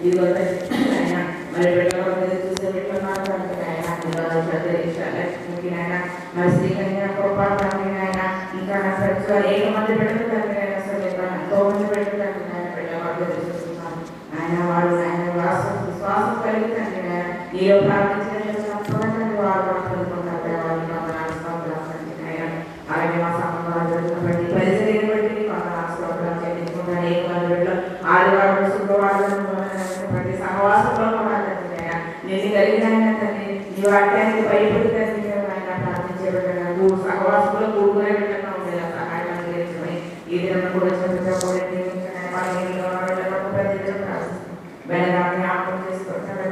ఇదిగో ఆయన మరి బిడ్డ చూసే పెట్టుకున్నారు అంటే ఆయన లక్ష్మికి ఆయన మరి శ్రీకన్య కోపాలని ఆయన ఇంకా అనేక మంది బిడ్డలు తండ్రి ఆయన అసలు ఎంతో మంది బిడ్డలు తండ్రి ఆయన బిడ్డ వాళ్ళు తెలుసుకున్నాను ఆయన వాళ్ళు ఆయన విశ్వాసం కలిగి తండ్రి ఆయన నీలో ప్రార్థించిన వాళ్ళు మాట్లాడుకుంటారు దేవాన్ని ఆయన అలాగే మా సంబంధాలు జరుగుతున్నటువంటి పరిస్థితిని బట్టి స్తోత్రం చెల్లించుకుంటాను అనేక మంది బిడ్డలు ఆదివారం శుక్రవారం సహవాసంలో కూడా నేను కలిగిన తండ్రి నీ వాక్యానికి భయపడి తండ్రి ఆయన ప్రార్థించే బిడ్డగా సహవాసంలో కూడుకునే బిడ్డగా ఉండేలా సహాయం అందించమని ఈ దినం కూడా చదువుతా కూడా బెడగాన్ని జ్ఞాపకం చేసుకుంటారు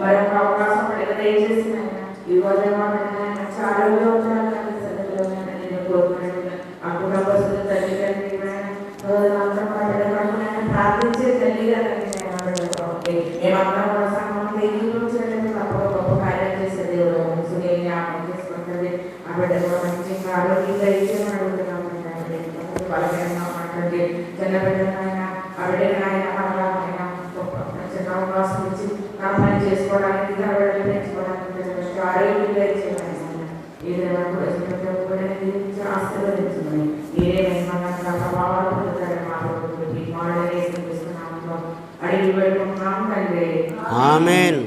మరొక అవకాశం దయచేసి ఈ రోజు చాలా ప్రార్థించే తల్లిగా మేమందరం కూడా సంఘం గొప్ప కార్యాలు చేసే దేవుడు జ్ఞాపకం చేసుకుంటుంది ఆ బిడ్డ కూడా మంచి ఆరోగ్యంగా ఇచ్చేమని అడుగుతున్నాం బలహీనంగా మాట్లాడి చిన్న బిడ్డలైన ఆ బిడ్డలైనా మళ్ళీ చిన్న అవకాశం ఇచ్చి నా పని చేసుకోవడానికి బిడ్డలు పెంచుకోవడానికి ఆరోగ్యంగా ఇచ్చేమని ఈ విధంగా ఆశీర్వదించమని మీరే ప్రభావాలు పొందుతారని మాట్లాడుతున్నాము అడిగి పెట్టుకుంటున్నాం తండ్రి ఆమేన్.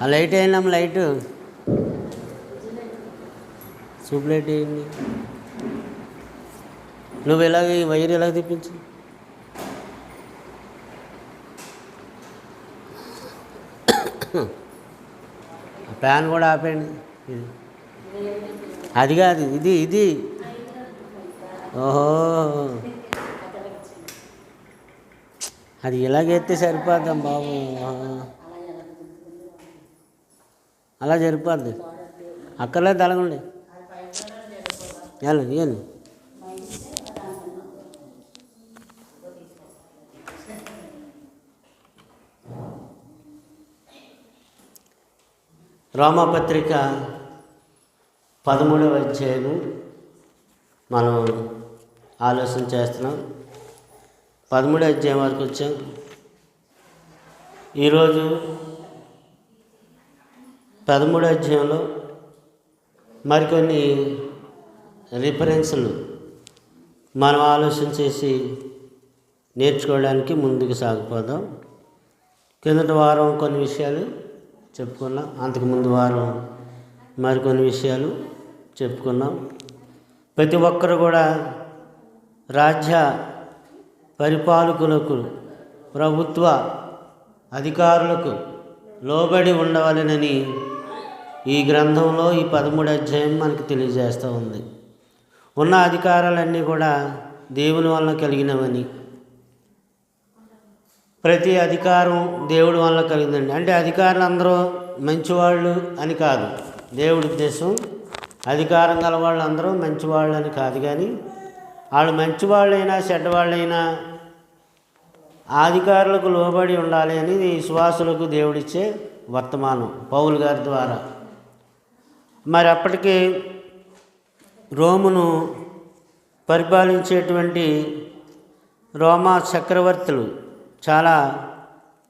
ఆ లైట్ అయినా లైట్ సూప్ లైట్ వేయండి. నువ్వు ఎలాగ ఈ వైర్ ఎలాగ తెప్పించు. ఫ్యాన్ కూడా ఆపేయండి. ఇది అది కాదు, ఇది ఇది ఓహో అది ఇలాగెత్తే సరిపోద్దాం బాబు. అలా సరిపోద్ది. అక్కర్లేదు తలగండి. వెళ్ళండి వెళ్ళండి. రోమాపత్రిక 13వ అధ్యాయము మనం ఆలోచన చేస్తున్నాం. 13వ అధ్యాయం వరకు వచ్చాం. ఈరోజు 13వ అధ్యాయంలో మరికొన్ని రిఫరెన్స్లు మనం ఆలోచన చేసి నేర్చుకోవడానికి ముందుకు సాగిపోదాం. కిందటి వారం కొన్ని విషయాలు చెప్పుకున్నాం, అంతకుముందు వారం మరికొన్ని విషయాలు చెప్పుకున్నాం. ప్రతి ఒక్కరు కూడా రాజ్య పరిపాలకులకు, ప్రభుత్వ అధికారులకు లోబడి ఉండవాలనని ఈ గ్రంథంలో ఈ 13వ అధ్యాయం మనకు తెలియజేస్తూ ఉంది. ఉన్న అధికారాలన్నీ కూడా దేవుని వలన కలిగినవని, ప్రతి అధికారం దేవుడి వల్ల కలిగిందండి. అంటే అధికారులు అందరూ మంచివాళ్ళు అని కాదు దేవుడి ఉద్దేశం. అధికారం గల వాళ్ళు అందరూ మంచివాళ్ళు అని కాదు, కానీ వాళ్ళు మంచివాళ్ళైనా చెడ్డవాళ్ళైనా అధికారులకు లోబడి ఉండాలి అని విశ్వాసులకు దేవుడిచ్చే వర్తమానం పౌలు గారి ద్వారా. మరి అప్పటికి రోమును పరిపాలించేటువంటి రోమా చక్రవర్తులు చాలా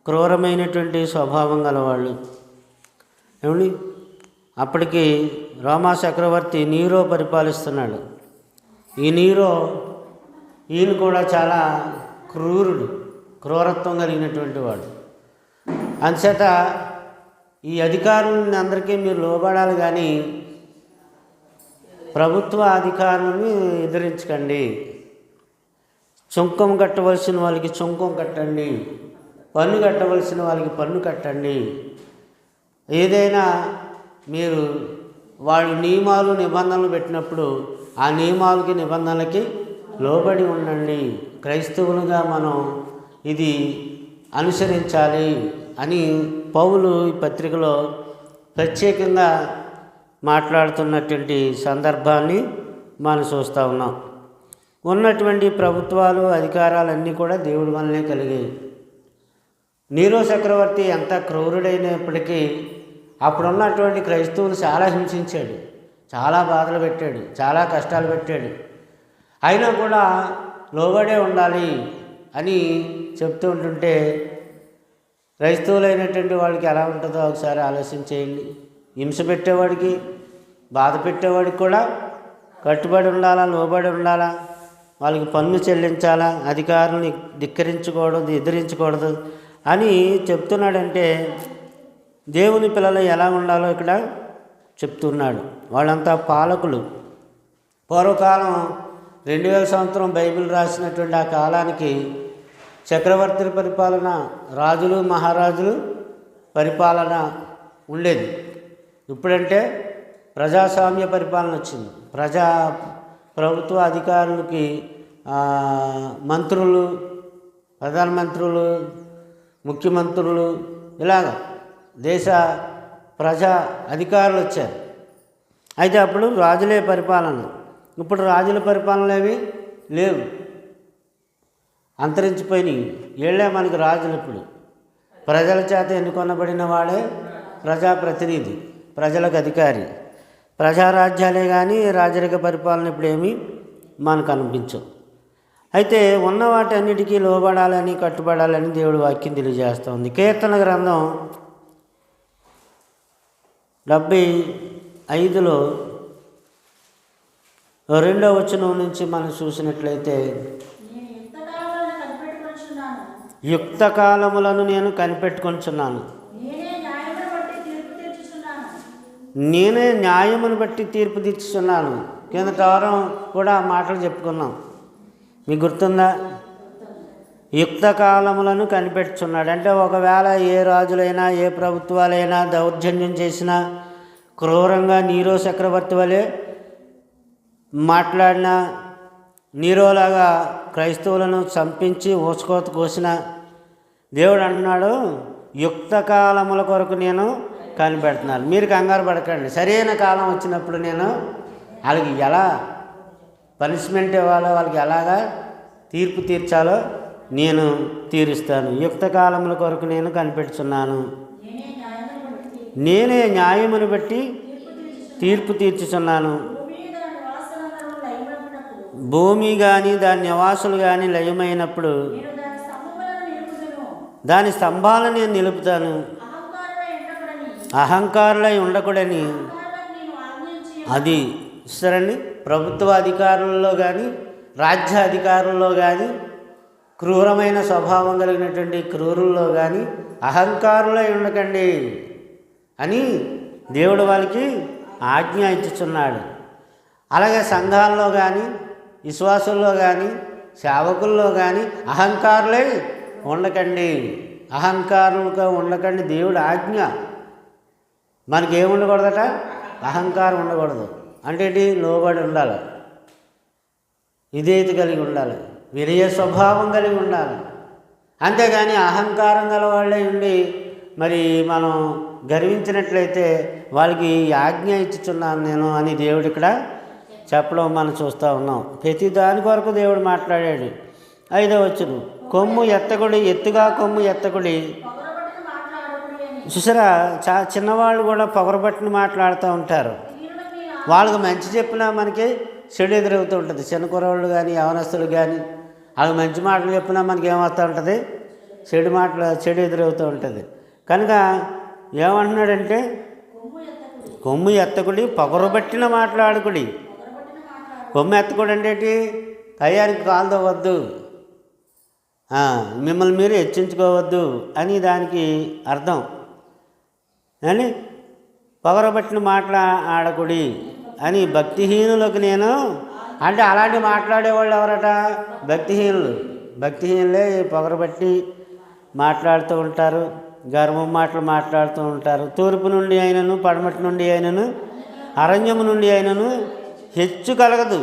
క్రూరమైనటువంటి స్వభావం గలవాళ్ళు. ఏమండి, అప్పటికి రోమా చక్రవర్తి నీరో పరిపాలిస్తున్నాడు. ఈ నీరో ఈయన కూడా చాలా క్రూరుడు, క్రూరత్వం కలిగినటువంటి వాడు. అంచేత ఈ అధికారులని అందరికీ మీరు లోబడాలి, కానీ ప్రభుత్వ అధికారులను ఎదిరించకండి. సుంకం కట్టవలసిన వాళ్ళకి సుంకం కట్టండి, పన్ను కట్టవలసిన వాళ్ళకి పన్ను కట్టండి. ఏదైనా మీరు వాళ్ళు నియమాలు నిబంధనలు పెట్టినప్పుడు ఆ నియమాలకి నిబంధనలకి లోబడి ఉండండి. క్రైస్తవులుగా మనం ఇది అనుసరించాలి అని పౌలు ఈ పత్రికలో ప్రత్యేకంగా మాట్లాడుతున్నటువంటి సందర్భాన్ని మనం చూస్తూ ఉన్నాం. ఉన్నటువంటి ప్రభుత్వాలు అధికారాలన్నీ కూడా దేవుడి వల్లనే కలిగాయి. నీరో చక్రవర్తి ఎంత క్రూరుడైనప్పటికీ అప్పుడున్నటువంటి క్రైస్తవులు చాలా హింసించాడు, చాలా బాధలు పెట్టాడు, చాలా కష్టాలు పెట్టాడు. అయినా కూడా లోబడే ఉండాలి అని చెప్తూ ఉంటుంటే క్రైస్తవులైనటువంటి వాళ్ళకి ఎలా ఉంటుందో ఒకసారి ఆలోచించేయండి. హింస పెట్టేవాడికి, బాధ పెట్టేవాడికి కూడా కట్టుబడి ఉండాలా, లోబడి ఉండాలా, వాళ్ళకి పన్ను చెల్లించాలా, అధికారులను ధిక్కరించకూడదు, ఎదిరించకూడదు అని చెప్తున్నాడంటే దేవుని పిల్లలు ఎలా ఉండాలో ఇక్కడ చెప్తున్నాడు. వాళ్ళంతా పాలకులు. పూర్వకాలం 2000 సంవత్సరం బైబిల్ రాసినటువంటి ఆ కాలానికి చక్రవర్తుల పరిపాలన, రాజులు మహారాజులు పరిపాలన ఉండేది. ఇప్పుడంటే ప్రజాస్వామ్య పరిపాలన వచ్చింది. ప్రభుత్వ అధికారులకి మంత్రులు, ప్రధానమంత్రులు, ముఖ్యమంత్రులు, ఇలాగ దేశ ప్రజా అధికారులు వచ్చారు. అయితే అప్పుడు రాజులే పరిపాలన. ఇప్పుడు రాజుల పరిపాలనలు ఏవి లేవు, అంతరించిపోయినాయి. వీళ్ళే మనకి రాజులు. ఇప్పుడు ప్రజల చేత ఎన్నుకొనబడిన వాడే ప్రజాప్రతినిధి, ప్రజలకు అధికారి. ప్రజారాజ్యాలే కానీ రాజరిక పరిపాలన ఇప్పుడు ఏమీ మనకు అనిపించవు. అయితే ఉన్న వాటి అన్నిటికీ లోబడాలని, కట్టుబడాలని దేవుడి వాక్యం తెలియజేస్తుంది. కీర్తన గ్రంథం 75లో 2వ వచనం నుంచి మనం చూసినట్లయితే, యుక్త కాలములను నేను కనిపెట్టుకొంచున్నాను, నేనే న్యాయమును బట్టి తీర్పు తీర్చుతున్నాను. కిందటి వారం కూడా మాటలు చెప్పుకున్నాం, మీకు గుర్తుందా? యుక్త కాలములను కనిపెట్టుచున్నాడు అంటే ఒకవేళ ఏ రాజులైనా, ఏ ప్రభుత్వాలైనా దౌర్జన్యం చేసినా, క్రూరంగా నీరో చక్రవర్తి వలె మాట్లాడినా, నీరోలాగా క్రైస్తవులను చంపించి ఊచకోత కోసిన, దేవుడు అంటున్నాడు యుక్త కాలముల కొరకు నేను కనిపెడుతున్నాను. మీరు కంగారు పడకండి, సరైన కాలం వచ్చినప్పుడు నేను వాళ్ళకి ఎలా పనిష్మెంట్ ఇవ్వాలో, వాళ్ళకి ఎలాగా తీర్పు తీర్చాలో నేను తీరుస్తాను. యుక్త కాలముల కొరకు నేను కనిపెడుతున్నాను, నేనే న్యాయమును బట్టి తీర్పు తీర్చుచున్నాను. భూమి కానీ దాని నివాసులు కానీ లయమైనప్పుడు దాని స్తంభాలను నేను నిలుపుతాను. అహంకారులై ఉండకూడని, అది సరండి, ప్రభుత్వ అధికారుల్లో కానీ రాజ్య అధికారుల్లో కానీ క్రూరమైన స్వభావం కలిగినటువంటి క్రూరుల్లో కానీ అహంకారులై ఉండకండి అని దేవుడు వాళ్ళకి ఆజ్ఞ ఇచ్చుచున్నాడు. అలాగే సంఘాల్లో కానీ, విశ్వాసుల్లో కానీ, సేవకుల్లో కానీ అహంకారులై ఉండకండి, అహంకారులుగా ఉండకండి. దేవుడు ఆజ్ఞ. మనకి ఏముండకూడదట? అహంకారం ఉండకూడదు. అంటే ఏంటి? లోబడి ఉండాలి, విధేయత కలిగి ఉండాలి, వినయ స్వభావం కలిగి ఉండాలి. అంతేగాని అహంకారం గల వాళ్ళే ఉండి మరి మనం గర్వించినట్లయితే వాళ్ళకి ఆజ్ఞ ఇచ్చుచున్నాను నేను అని దేవుడు ఇక్కడ చెప్పడం మనం చూస్తూ ఉన్నాం. ప్రతి దాని కొరకు దేవుడు మాట్లాడాడు. 5వ వచనం, కొమ్ము ఎత్తకుడి, ఎత్తుగా కొమ్ము ఎత్తకుడి. చూసారా, చిన్నవాళ్ళు కూడా పొగరబట్టిని మాట్లాడుతూ ఉంటారు. వాళ్ళకి మంచి చెప్పినా మనకి చెడు ఎదురవుతూ ఉంటుంది. చిన్న కుర్రవాళ్ళు కానీ, యవనస్తులు కానీ వాళ్ళకి మంచి మాటలు చెప్పినా మనకి ఏమవుతూ ఉంటుంది? చెడు ఎదురవుతూ ఉంటుంది. కనుక ఏమంటున్నాడంటే, కొమ్ము ఎత్తకుడి, పొగరబట్టిన మాట్లాడుకుడి. కొమ్ము ఎత్తకుడు అంటే ఏంటి? కయ్యానికి కాలుదవద్దు, మిమ్మల్ని మీరు హెచ్చించుకోవద్దు అని దానికి అర్థం. అని పొగరబట్టిన ఆడకుడి అని భక్తిహీనులకు నేను అంటే అలాంటి మాట్లాడేవాళ్ళు ఎవరట? భక్తిహీనులు. భక్తిహీనులే పొగరబట్టి మాట్లాడుతూ ఉంటారు, గర్వం మాటలు మాట్లాడుతూ ఉంటారు. తూర్పు నుండి అయినను, పడమటి నుండి అయినను, అరణ్యము నుండి అయినను హెచ్చు కలగదు.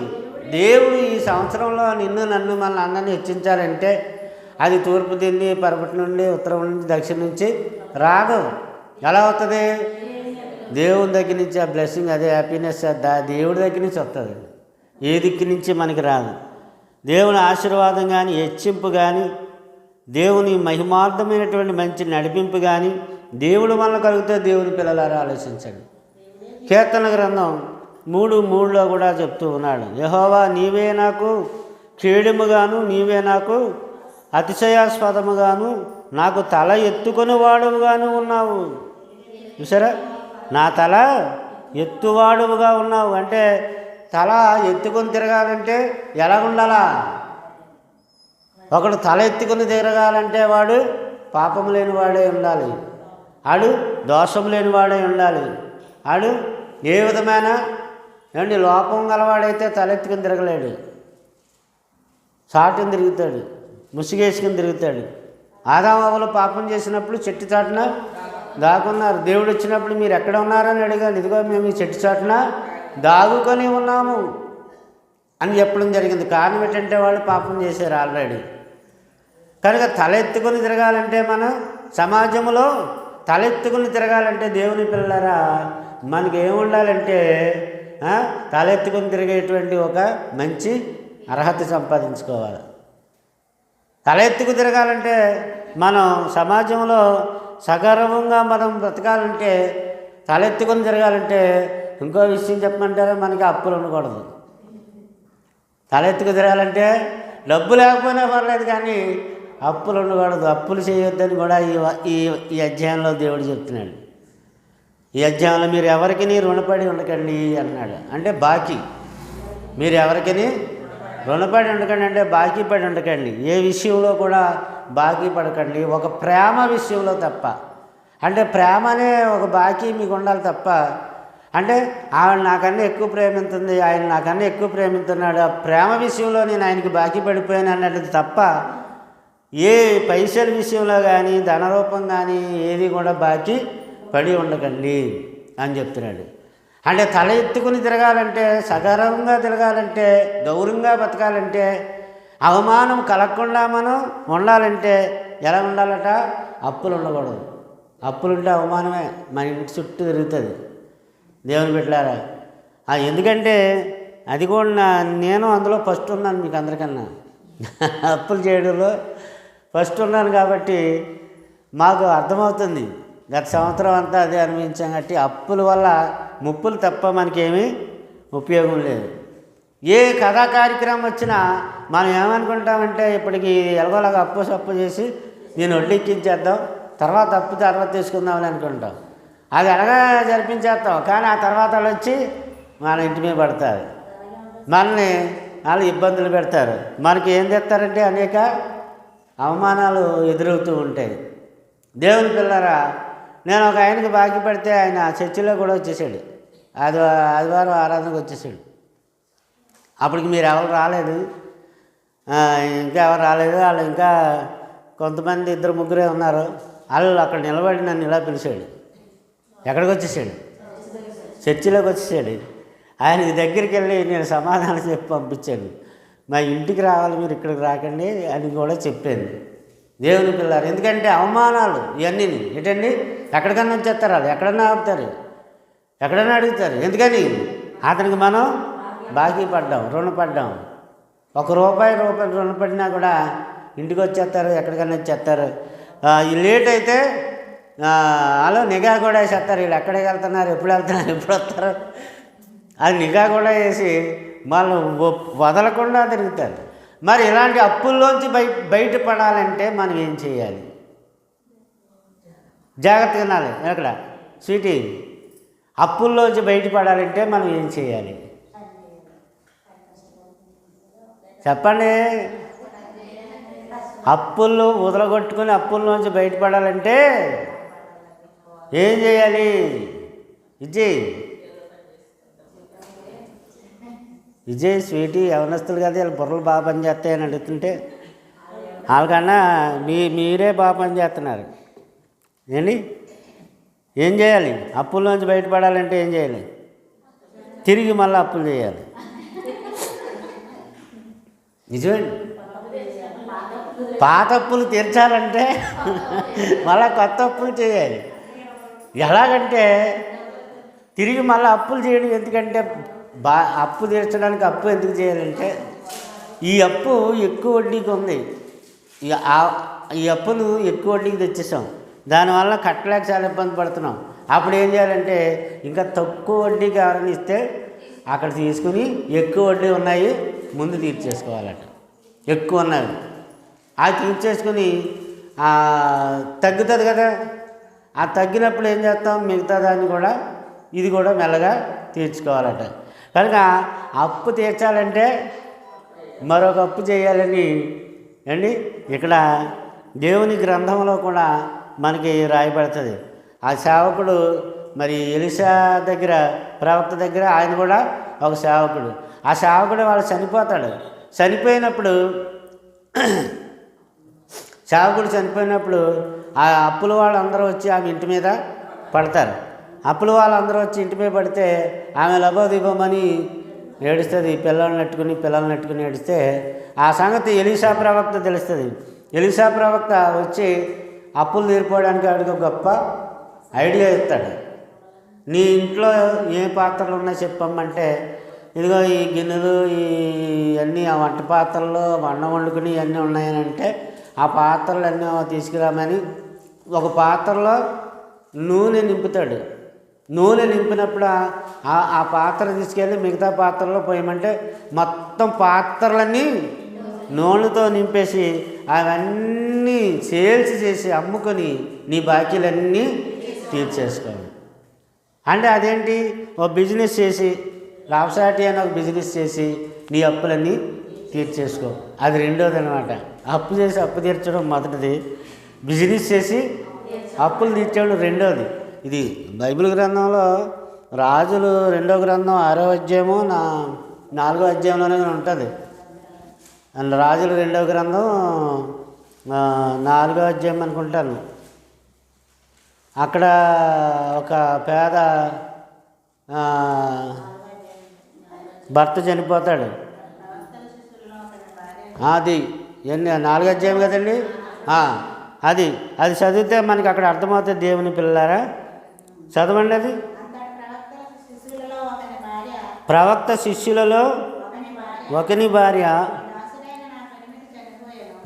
దేవుడు ఈ సంవత్సరంలో నిన్ను, నన్ను, మన అందరినీ హెచ్చించాలంటే అది తూర్పు నుండి, పడమటి నుండి, ఉత్తరం నుండి, దక్షిణ నుంచి రాదు. ఎలా అవుతుంది? దేవుని దగ్గర నుంచి ఆ బ్లెస్సింగ్, అదే హ్యాపీనెస్ దేవుడి దగ్గర నుంచి వస్తుంది. ఏ దిక్కు నుంచి మనకి రాదు. దేవుని ఆశీర్వాదం కానీ, హెచ్చింపు కానీ, దేవుని మహిమార్థమైనటువంటి మంచి నడిపింపు కానీ, దేవుడు వలన కలిగితే దేవుని పిల్లలారా ఆలోచించండి. కీర్తన గ్రంథం 3:3 కూడా చెప్తూ ఉన్నాడు, యెహోవా నీవే నాకు కేడుముగాను, నీవే నాకు అతిశయాస్పదముగాను, నాకు తల ఎత్తుకొని వాడువుగాను ఉన్నావు. చూసారా, నా తల ఎత్తువాడువుగా ఉన్నావు అంటే తల ఎత్తుకొని తిరగాలంటే ఎలా ఉండాలా? ఒకడు తల ఎత్తుకొని తిరగాలంటే వాడు పాపం లేని వాడే ఉండాలి, ఆడు దోషం లేని వాడే ఉండాలి, ఆడు ఏ విధమైన లోపం గలవాడైతే తలెత్తుకుని తిరగలేడు, చాటుని తిరుగుతాడు, ముసుగేసుకుని తిరుగుతాడు. ఆదామవ్వలు పాపం చేసినప్పుడు చెట్టు చాటున దాక్కున్నారు. దేవుడు వచ్చినప్పుడు మీరు ఎక్కడ ఉన్నారని అడిగాను. ఇదిగో మేము ఈ చెట్టు చాటున దాగుకొని ఉన్నాము అని చెప్పడం జరిగింది. కారణం ఏంటంటే వాళ్ళు పాపం చేశారు ఆల్రెడీ. కనుక తలెత్తుకొని తిరగాలంటే మనం సమాజంలో తలెత్తుకుని తిరగాలంటే దేవుని పిల్లలారా మనకి ఏముండాలంటే తలెత్తుకుని తిరిగేటువంటి ఒక మంచి అర్హత సంపాదించుకోవాలి. తలెత్తుకు తిరగాలంటే మనం సమాజంలో సగర్వంగా మనం బ్రతకాలంటే, తలెత్తుకొని తిరగాలంటే ఇంకో విషయం చెప్పమంటారా, మనకి అప్పులు ఉండకూడదు. తలెత్తుకు తిరగాలంటే డబ్బు లేకపోయినా పర్లేదు కానీ అప్పులు ఉండకూడదు. అప్పులు చేయొద్దని కూడా ఈ అధ్యాయంలో దేవుడు చెప్తున్నాడు. ఈ అధ్యాయంలో మీరు ఎవరికి రుణపడి ఉండకండి అన్నాడు. అంటే బాకీ, మీరు ఎవరికి రుణపడి ఉండకండి అంటే బాకీ పడి ఉండకండి. ఏ విషయంలో కూడా బాకీ పడకండి, ఒక ప్రేమ విషయంలో తప్ప. అంటే ప్రేమ అనే ఒక బాకీ మీకు ఉండాలి తప్ప, అంటే ఆవిడ నాకన్నా ఎక్కువ ప్రేమిస్తుంది, ఆయన నాకన్నా ఎక్కువ ప్రేమిస్తున్నాడు, ఆ ప్రేమ విషయంలో నేను ఆయనకి బాకీ పడిపోయాను అన్నది తప్ప ఏ పైసల విషయంలో కానీ ధనరూపం కానీ ఏది కూడా బాకీ పడి ఉండకండి అని చెప్తున్నాడు. అంటే తల ఎత్తుకుని తిరగాలంటే, సగర్వంగా తిరగాలంటే, గౌరవంగా బతకాలంటే, అవమానం కలగకుండా మనం ఉండాలంటే ఎలా ఉండాలట? అప్పులు ఉండకూడదు. అప్పులుంటే అవమానమే, మన ఇంటి చుట్టూ తిరుగుతుంది. దేవుని బిడ్డలారా, ఎందుకంటే అది కూడా నేను అందులో ఫస్ట్ ఉన్నాను, మీకు అందరికన్నా అప్పులు చేయడంలో ఫస్ట్ ఉన్నాను కాబట్టి మాకు అర్థమవుతుంది. గత సంవత్సరం అంతా అదే అనుభవించాం కాబట్టి అప్పుల వల్ల ముప్పులు తప్ప మనకేమీ ఉపయోగం లేదు. ఏ కథా కార్యక్రమం వచ్చినా మనం ఏమనుకుంటామంటే ఇప్పటికి ఎలాగోలాగా అప్పు చేసి నేను వడ్డెక్కించేద్దాం, తర్వాత అప్పు తర్వాత తీసుకుందామని అనుకుంటాం. అది ఎలాగా జరిపించేస్తాం, కానీ ఆ తర్వాత వాళ్ళు వచ్చి మన ఇంటి మీద పడతారు, మనల్ని వాళ్ళు ఇబ్బందులు పెడతారు. మనకి ఏం చేస్తారంటే అనేక అవమానాలు ఎదురవుతూ ఉంటాయి. దేవుని పిల్లరా, నేను ఒక ఆయనకి బాకీ పడితే ఆయన చర్చిలో కూడా వచ్చేసాడు, ఆదివారం ఆరాధనకు వచ్చేసాడు. అప్పటికి మీరు ఎవరు రాలేదు, ఇంకా ఎవరు రాలేదు, వాళ్ళు ఇంకా కొంతమంది 2-3 ఉన్నారు. వాళ్ళు అక్కడ నిలబడి నన్ను ఇలా పిలిచాడు. ఎక్కడికి వచ్చేసాడు? చర్చిలోకి వచ్చేసాడు. ఆయనకి దగ్గరికి వెళ్ళి నేను సమాధానం చెప్పి పంపించాను. మా ఇంటికి రావాలి, మీరు ఇక్కడికి రాకండి అని కూడా చెప్పాను. దేవుని పిల్లలు, ఎందుకంటే అవమానాలు ఇవన్నీ ఏంటండి, ఎక్కడికన్నా వచ్చేస్తారు, వాళ్ళు ఎక్కడన్నా ఆపుతారు, ఎక్కడన్నా అడుగుతారు. ఎందుకని అతనికి మనం బాకీ పడ్డాం, రుణపడ్డాం. ₹1 రుణపడినా కూడా ఇంటికి వచ్చేస్తారు, ఎక్కడికన్నా వచ్చేస్తారు. లేట్ అయితే వాళ్ళు నిఘా కూడా వేసేస్తారు, వీళ్ళు ఎక్కడికి వెళ్తున్నారు, ఎప్పుడు వెళ్తున్నారు, ఎప్పుడు వస్తారు, అది నిఘా కూడా వేసి వాళ్ళు వదలకుండా తిరుగుతారు. మరి ఇలాంటి అప్పుల్లోంచి బయటపడాలంటే మనం ఏం చేయాలి? జాగ్రత్తగా వినాలి. ఎక్కడ స్వీటీ, అప్పుల్లోంచి బయటపడాలంటే మనం ఏం చేయాలి చెప్పండి. అప్పుల్లో వదలగొట్టుకుని అప్పుల్లోంచి బయటపడాలంటే ఏం చేయాలి? విజయ్ స్వీటీ యవనస్తులు కదా, వీళ్ళు బుర్రలు బాగా పనిచేస్తాయని అడుగుతుంటే వాళ్ళకన్నా మీరే బాగా పనిచేస్తున్నారు. ఏంటి ఏం చేయాలి? అప్పుల్లోంచి బయటపడాలంటే ఏం చేయాలి? తిరిగి మళ్ళీ అప్పులు చేయాలి. నిజమండి, పాత అప్పులు తీర్చాలంటే మళ్ళీ కొత్త అప్పులు చేయాలి. ఎలాగంటే తిరిగి మళ్ళీ అప్పులు చేయడం ఎందుకంటే అప్పు తీర్చడానికి అప్పు ఎందుకు చేయాలంటే ఈ అప్పు ఎక్కువ వడ్డీకి ఉంది, ఈ అప్పును ఎక్కువ వడ్డీకి తెచ్చేసాం. దానివల్ల కట్టలేక చాలా ఇబ్బంది పడుతున్నాం. అప్పుడు ఏం చేయాలంటే ఇంకా తక్కువ వడ్డీకి ఎవరైనా ఇస్తే అక్కడ తీసుకుని ఎక్కువ వడ్డీ ఉన్నాయి ముందు తీర్చేసుకోవాలట. ఎక్కువ ఉన్నాయి అది తీర్చేసుకుని తగ్గుతుంది కదా, ఆ తగ్గినప్పుడు ఏం చేస్తాం, మిగతా దాన్ని కూడా ఇది కూడా మెల్లగా తీర్చుకోవాలట. కనుక అప్పు తీర్చాలంటే మరొక అప్పు చేయాలని అండి ఇక్కడ దేవుని గ్రంథంలో కూడా మనకి రాయబడుతుంది. ఆ సేవకుడు మరి ఎలీషా దగ్గర, ప్రవక్త దగ్గర ఆయన కూడా ఒక సేవకుడు. ఆ సేవకుడు వాళ్ళు చనిపోతాడు. చనిపోయినప్పుడు ఆ అప్పుల వాళ్ళందరూ వచ్చి ఆమె ఇంటి మీద పడతారు. అప్పుల వాళ్ళందరూ వచ్చి ఇంటి మీద పడితే ఆమె లబోదిబోమని ఏడుస్తుంది. పిల్లల్ని నెట్టుకుని ఏడిస్తే ఆ సంగతి ఎలీషా ప్రవక్త తెలుస్తుంది. ఎలీషా ప్రవక్త వచ్చి అప్పులు తీరిపోవడానికి ఆడికి ఒక గొప్ప ఐడియా ఇస్తాడు. నీ ఇంట్లో ఏ పాత్రలు ఉన్నాయో చెప్పమ్మంటే, ఇదిగో ఈ గిన్నెలు ఇవన్నీ ఆ వంట పాత్రల్లో అన్నం వండుకుని ఇవన్నీ ఉన్నాయని అంటే, ఆ పాత్రలు అన్నీ తీసుకురామని ఒక పాత్రలో నూనె నింపుతాడు. నూనె నింపినప్పుడు ఆ పాత్ర తీసుకెళ్ళి మిగతా పాత్రలో పోయమంటే మొత్తం పాత్రలన్నీ నూనెతో నింపేసి అవన్నీ సేల్స్ చేసి అమ్ముకొని నీ బాకీలన్నీ తీర్చేసుకోవాలి. అంటే అదేంటి, ఒక బిజినెస్ చేసి లాభసాటి అని ఒక బిజినెస్ చేసి నీ అప్పులన్నీ తీర్చేసుకో. అది రెండోది అనమాట. అప్పు చేసి అప్పు తీర్చడం మొదటిది, బిజినెస్ చేసి అప్పులు తీర్చడం రెండోది. ఇది బైబిల్ గ్రంథంలో రాజులు 2వ గ్రంథం 6వ అధ్యాయము 4వ అధ్యాయంలోనే ఉంటుంది. అండ్ రాజులు 2వ గ్రంథం 4వ అధ్యాయం అనుకుంటాను. అక్కడ ఒక పేద భర్త చనిపోతాడు. అది 4వ అధ్యాయం కదండి. అది చదివితే మనకి అక్కడ అర్థమవుతుంది. దేవుని పిల్లలారా చదవండి. అది ప్రవక్త శిష్యులలో ఒకని భార్య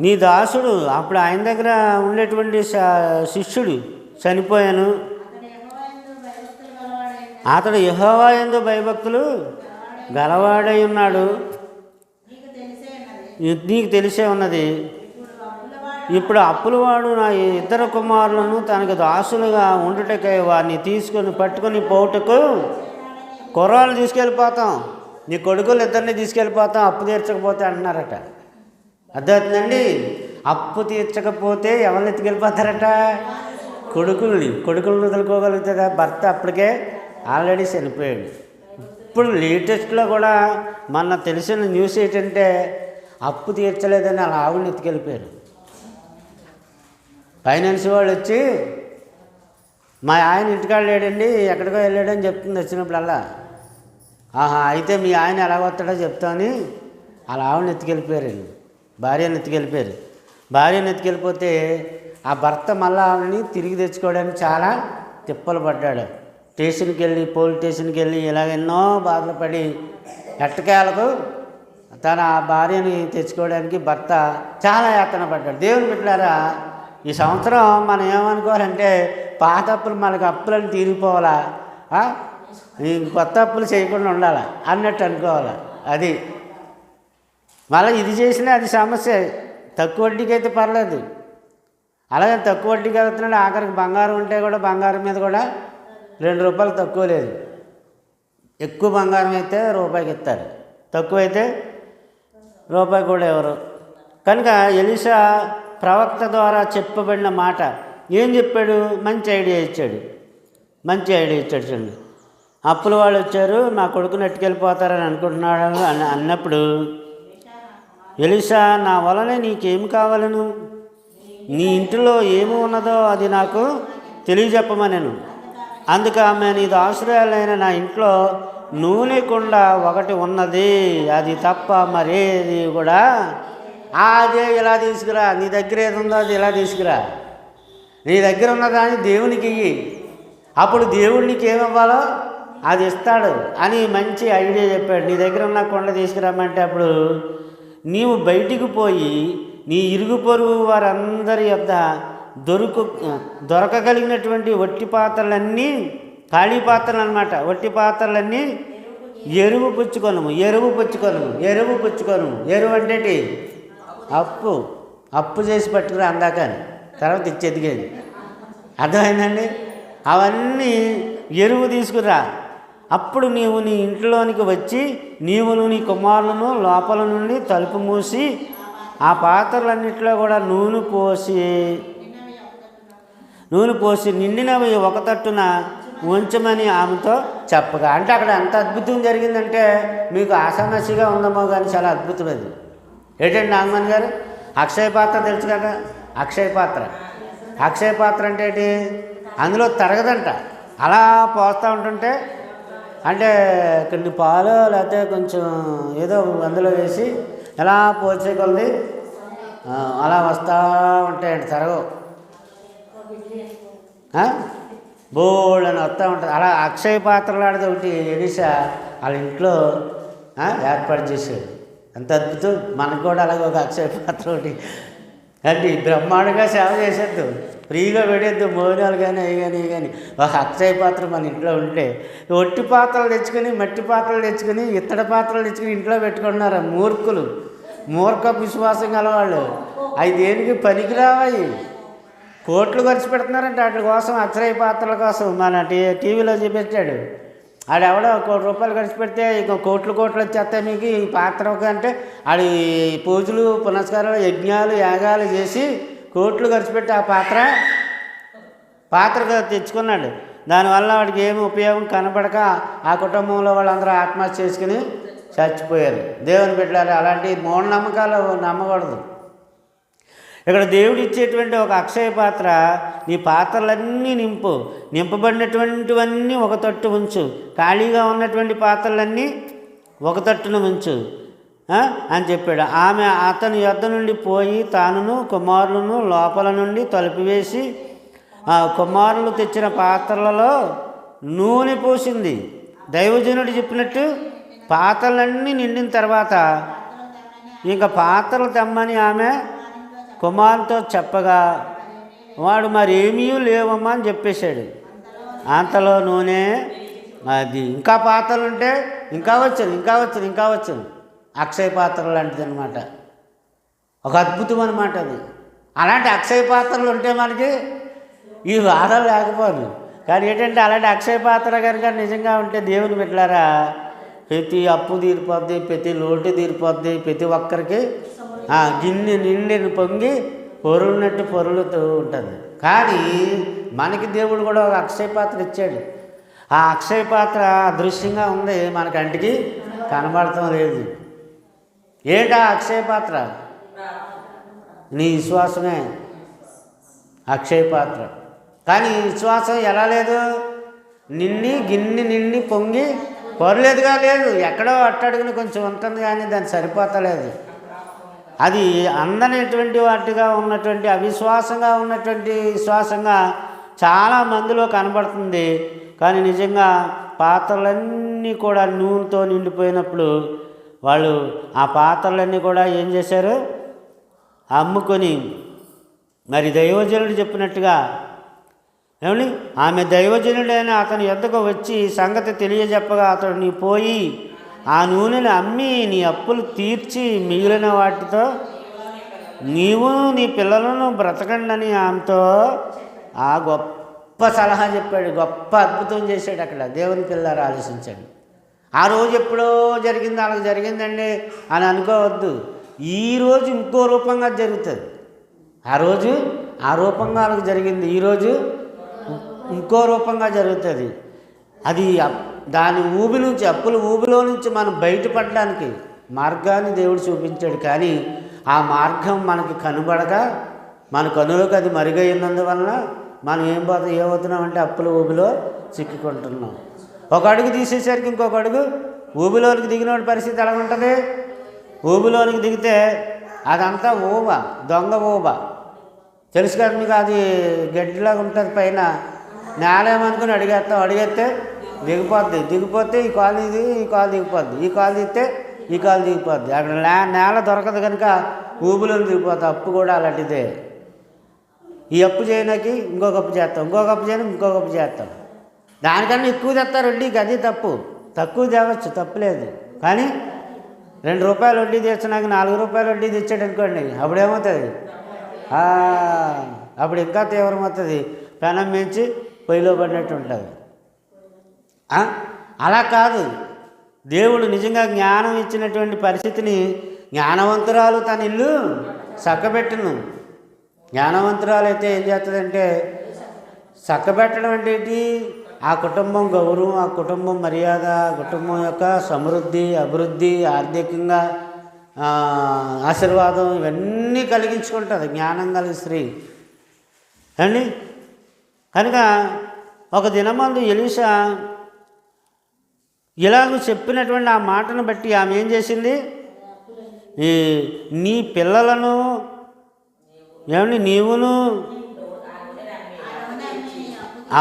నీ దాసుడు, అప్పుడు ఆయన దగ్గర ఉండేటువంటి శిష్యుడు చనిపోయాను. అతడు యెహోవా యందు భయభక్తులు గలవాడై ఉన్నాడు, నీకు తెలిసే ఉన్నది. ఇప్పుడు అప్పులవాడు నా 2 కుమారులను తనకు దాసులుగా ఉండుటకై వారిని పట్టుకొని పోవుటకు కుర్రాళ్ళు తీసుకెళ్ళిపోతాం, నీ కొడుకులు 2 తీసుకెళ్ళిపోతాం అప్పు తీర్చకపోతే అంటున్నారట. అర్థమవుతుందండి. అప్పు తీర్చకపోతే ఎవరిని ఎత్తుకెళ్ళిపోతారట? కొడుకుల్ని వదులుకోగలుగుతుందా? భర్త అప్పటికే ఆల్రెడీ చనిపోయాడు. ఇప్పుడు లేటెస్ట్లో కూడా మొన్న తెలిసిన న్యూస్ ఏంటంటే అప్పు తీర్చలేదని అలా ఆవిడని ఎత్తుకెళ్ళిపోయారు. ఫైనాన్స్ వాళ్ళు వచ్చి మా ఆయన ఇంటికాడ లేడండి, ఎక్కడికో వెళ్ళాడని చెప్తుంది వచ్చినప్పుడల్లా. అయితే మీ ఆయన ఎలా వస్తాడో చెప్తామని అలా ఆవిడని ఎత్తుకెళ్ళిపోయారండి. భార్యను ఎత్తుకెళ్ళిపోతే ఆ భర్త మళ్ళీ ఆవిడని తిరిగి తెచ్చుకోవడానికి చాలా తిప్పలు పడ్డాడు. పోలీస్ స్టేషన్కి వెళ్ళి ఇలాగెన్నో బాధలు పడి ఎట్టకేలకు తన భార్యని తెచ్చుకోవడానికి భర్త చాలా యాతన పడ్డాడు. దేవుని బిడ్డలారా, ఈ సంవత్సరం మనం ఏమనుకోవాలంటే పాత అప్పులు మనకు అప్పులను తీరిపోవాలా, కొత్త అప్పులు చేయకుండా ఉండాలా అన్నట్టు అనుకోవాలి. అది మళ్ళీ ఇది చేసినా అది సమస్య. తక్కువ వడ్డీకి అయితే పర్లేదు, అలాగే తక్కువ వడ్డీకి అవుతున్నాడు. ఆఖరికి బంగారం ఉంటే కూడా బంగారం మీద కూడా 2 రూపాయలు తక్కువ లేదు. ఎక్కువ బంగారం అయితే రూపాయికి ఇస్తారు, తక్కువ అయితే రూపాయి కూడా ఎవరు. కనుక ఎలీషా ప్రవక్త ద్వారా చెప్పబడిన మాట ఏం చెప్పాడు? మంచి ఐడియా ఇచ్చాడు చూడండి. అప్పుల వాళ్ళు వచ్చారు, నా కొడుకుని ఎట్టుకెళ్ళిపోతారని అనుకుంటున్నాడు అన్నప్పుడు ఎలీషా, నా వలన నీకేమి కావాలను? నీ ఇంటిలో ఏమి ఉన్నదో అది నాకు తెలియజెప్పమనెను. అందుకు ఆమె, నీ దాసురాలైన నా ఇంట్లో నూనె కుండ ఒకటి ఉన్నది, అది తప్ప మరేది కూడా అదే ఇలా తీసుకురా, నీ దగ్గర ఏది ఉందో అది ఇలా తీసుకురా, నీ దగ్గర ఉన్నదాన్ని దేవునికి ఇయ్యి, అప్పుడు దేవుడు నీకు ఏమివ్వాలో అది ఇస్తాడు అని మంచి ఐడియా చెప్పాడు. నీ దగ్గర ఉన్న కొండ తీసుకురామంటే అప్పుడు నీవు బయటికి పోయి నీ ఇరుగు పొరుగు వారందరి యొద్ద దొరకగలిగినటువంటి వట్టి పాత్రలన్నీ, ఖాళీ పాత్రలు అన్నమాట, వట్టి పాత్రలన్నీ ఎరువు పుచ్చుకొనము. ఎరువు అంటే అప్పు చేసి పట్టుకురా అందాక తర్వాత ఇచ్చేదిగేది. అర్థమైందండి? అవన్నీ ఎరువు తీసుకురా. అప్పుడు నీవు నీ ఇంట్లోనికి వచ్చి నీవును నీ కుమారులను లోపల నుండి తలుపు మూసి ఆ పాత్రలన్నింటిలో కూడా నూనె పోసి నిండినవి ఒక తట్టున ఉంచమని ఆమెతో చెప్పగా. అంటే అక్కడ ఎంత అద్భుతం జరిగిందంటే మీకు ఆసామసిగా ఉందమో కానీ చాలా అద్భుతం అది. ఏంటండి నాగమణి గారు? అక్షయ పాత్ర తెలుసు కదా? అక్షయ పాత్ర అంటే ఏంటి? అందులో తరగదంట. అలా పోస్తూ ఉంటుంటే అంటే కొన్ని పాలు లేకపోతే కొంచెం ఏదో అందులో వేసి ఎలా పోసే కొలది అలా వస్తూ ఉంటాయండి, తరగవు. బోల్డ్ అని వస్తూ ఉంటుంది. అలా అక్షయ పాత్రలాడితే ఒకటి ఎనిసా వాళ్ళ ఇంట్లో ఏర్పాటు చేసేది. ఎంత అద్భుతం! మనకు కూడా అలాగే ఒక అక్షయ పాత్ర ఒకటి అంటే బ్రహ్మాండంగా సేవ చేసేద్దు, ఫ్రీగా పెడేద్దు. మోనాలు కానీ అవి కానీ ఒక అక్షయ పాత్ర మన ఇంట్లో ఉంటే ఒట్టి పాత్రలు తెచ్చుకొని, మట్టి పాత్రలు తెచ్చుకొని, ఇత్తడి పాత్రలు తెచ్చుకొని ఇంట్లో పెట్టుకుంటున్నారు మూర్ఖ విశ్వాసం గలవాళ్ళు. అవి దేనికి పనికిరావాయి, కోట్లు ఖర్చు పెడుతున్నారంటే వాటి కోసం, అక్షయ పాత్రల కోసం. మన టీవీలో చూపించాడు, ఆడెవడో ₹1 ఖర్చు పెడితే ఇక కోట్లు వచ్చేస్తాయి మీకు ఈ పాత్ర అంటే. ఆడి పూజలు పునస్కారాలు యజ్ఞాలు యాగాలు చేసి కోట్లు ఖర్చు పెట్టి ఆ పాత్ర తెచ్చుకున్నాడు. దానివల్ల వాడికి ఏమి ఉపయోగం కనపడక ఆ కుటుంబంలో వాళ్ళందరూ ఆత్మహత్య చేసుకుని చచ్చిపోయారు. దేవుని బిడ్డలారా, అలాంటి మూఢనమ్మకాలు నమ్మకూడదు. ఇక్కడ దేవుడు ఇచ్చేటువంటి ఒక అక్షయ పాత్ర, నీ పాత్రలన్నీ నింపబడినటువంటివన్నీ ఒక తట్టు ఉంచు, ఖాళీగా ఉన్నటువంటి పాత్రలన్నీ ఒక తట్టున ఉంచు అని చెప్పాడు. ఆమె అతని యొద్ద నుండి పోయి తానును కుమారులను లోపల నుండి తలుపు వేసి కుమారులు తెచ్చిన పాత్రలలో నూనె పోసింది. దైవజనుడు చెప్పినట్టు పాత్రలన్నీ నిండిన తర్వాత ఇంకా పాత్రలు తెమ్మని ఆమె కుమారుతో చెప్పగా వాడు మరేమీ లేవమ్మా అని చెప్పేశాడు. అంతలో నూనె అది ఇంకా పాత్రలు ఉంటే ఇంకా వచ్చాను అక్షయ పాత్రలు లాంటిది అనమాట. ఒక అద్భుతం అనమాట అది. అలాంటి అక్షయ పాత్రలు ఉంటే మనకి ఈ బాధలు లేకపోదు. కానీ ఏంటంటే అలాంటి అక్షయ పాత్ర కనుక నిజంగా ఉంటే దేవుని బిడ్డలారా, ప్రతి అప్పు తీరిపోద్ది, ప్రతి లోటు తీరిపోద్ది, ప్రతి ఒక్కరికి గిన్నె నిండిని పొంగి పొరులునట్టు పొరులుతూ ఉంటుంది. కానీ మనకి దేవుడు కూడా ఒక అక్షయ పాత్ర ఇచ్చాడు. ఆ అక్షయ పాత్ర అదృశ్యంగా ఉంది, మన కంటికి కనబడటం లేదు. ఏంటా అక్షయ పాత్ర? నీ విశ్వాసమే అక్షయ పాత్ర. కానీ విశ్వాసం ఎలా లేదు? గిన్నె నిండి పొంగి పొరలేదుగా లేదు, ఎక్కడో అట్టడుగుని కొంచెం ఉంటుంది కానీ దాన్ని సరిపోతలేదు. అది అందనటువంటి వాటిగా ఉన్నటువంటి అవిశ్వాసంగా ఉన్నటువంటి విశ్వాసంగా చాలా మందిలో కనబడుతుంది. కానీ నిజంగా పాత్రలన్నీ కూడా నూనెతో నిండిపోయినప్పుడు వాళ్ళు ఆ పాత్రలన్నీ కూడా ఏం చేశారు? అమ్ముకొని, మరి దైవజనుడు చెప్పినట్టుగా ఏమండి, ఆమె దైవజనుడైన అతని యొద్దకు వచ్చి సంగతి తెలియజెప్పగా అతడు నీ పోయి ఆ నూనెను అమ్మి నీ అప్పులు తీర్చి మిగిలిన వాటితో నీవు నీ పిల్లలను బ్రతకండి ఆమెతో ఆ గొప్ప సలహా చెప్పాడు. గొప్ప అద్భుతం చేశాడు అక్కడ. దేవుని పిల్లలు ఆలోచించండి. ఆ రోజు ఎప్పుడో జరిగింది, వాళ్ళకి జరిగిందండి అని అనుకోవద్దు. ఈరోజు ఇంకో రూపంగా జరుగుతుంది. ఆ రోజు ఆ రూపంగా వాళ్ళకి జరిగింది, ఈరోజు ఇంకో రూపంగా జరుగుతుంది. అది దాని ఊబి నుంచి, అప్పుల ఊబిలో నుంచి మనం బయటపడడానికి మార్గాన్ని దేవుడు చూపించాడు. కానీ ఆ మార్గం మనకి కనబడక మన కనులకు అది మరుగైనందువలన మనం ఏమవుతున్నామంటే అప్పుల ఊబిలో చిక్కుకుంటున్నాం. ఒక అడుగు తీసేసరికి ఇంకొక అడుగు ఊబిలోనికి దిగిన పరిస్థితి ఎలా ఉంటుంది? ఊబిలోనికి దిగితే అదంతా ఊబ, దొంగ ఊబ తెలుసు కదా మీకు. అది గడ్డిలాగా ఉంటుంది, పైన నేలేమనుకుని అడిగేస్తే దిగిపోతే ఈ కాలు దిగిపోద్ది, ఈ కాలు దిగితే ఈ కాలు దిగిపోద్ది. అక్కడ నేల దొరకదు కనుక ఊబిలోని దిగిపోతుంది. అప్పు కూడా అలాంటిదే. ఈ అప్పు చేయడానికి ఇంకొక అప్పు చేస్తాం, ఇంకొక అప్పు చేయడానికి ఇంకొక అప్పు చేస్తాం. దానికన్నా ఎక్కువ తెస్తారు వడ్డీకి, అది తప్పు. తక్కువ తేవచ్చు, తప్పులేదు. కానీ 2 రూపాయలు వడ్డీ తెచ్చినాక 4 రూపాయలు వడ్డీ తెచ్చాడు అనుకోండి, అప్పుడేమవుతుంది? అప్పుడు ఇంకా తీవ్రమవుతుంది. పెనం మించి పొయ్యిలో పడినట్టు ఉంటుంది. అలా కాదు, దేవుడు నిజంగా జ్ఞానం ఇచ్చినటువంటి పరిస్థితిని జ్ఞానవంతురాలు తన ఇల్లు చక్కబెట్టును. జ్ఞానవంతురాలు అయితే ఏం చేస్తుందంటే, చక్కబెట్టడం అంటే ఏంటి? ఆ కుటుంబం గౌరవం, ఆ కుటుంబం మర్యాద, ఆ కుటుంబం యొక్క సమృద్ధి, అభివృద్ధి, ఆర్థికంగా ఆశీర్వాదం ఇవన్నీ కలిగించుకుంటుంది జ్ఞానం కలిగి స్త్రీ అండి. కనుక ఒక దినమందు ఎలీషా ఇలాగ చెప్పినటువంటి ఆ మాటను బట్టి ఆమె ఏం చేసింది? నీ పిల్లలను ఏమండి నీవును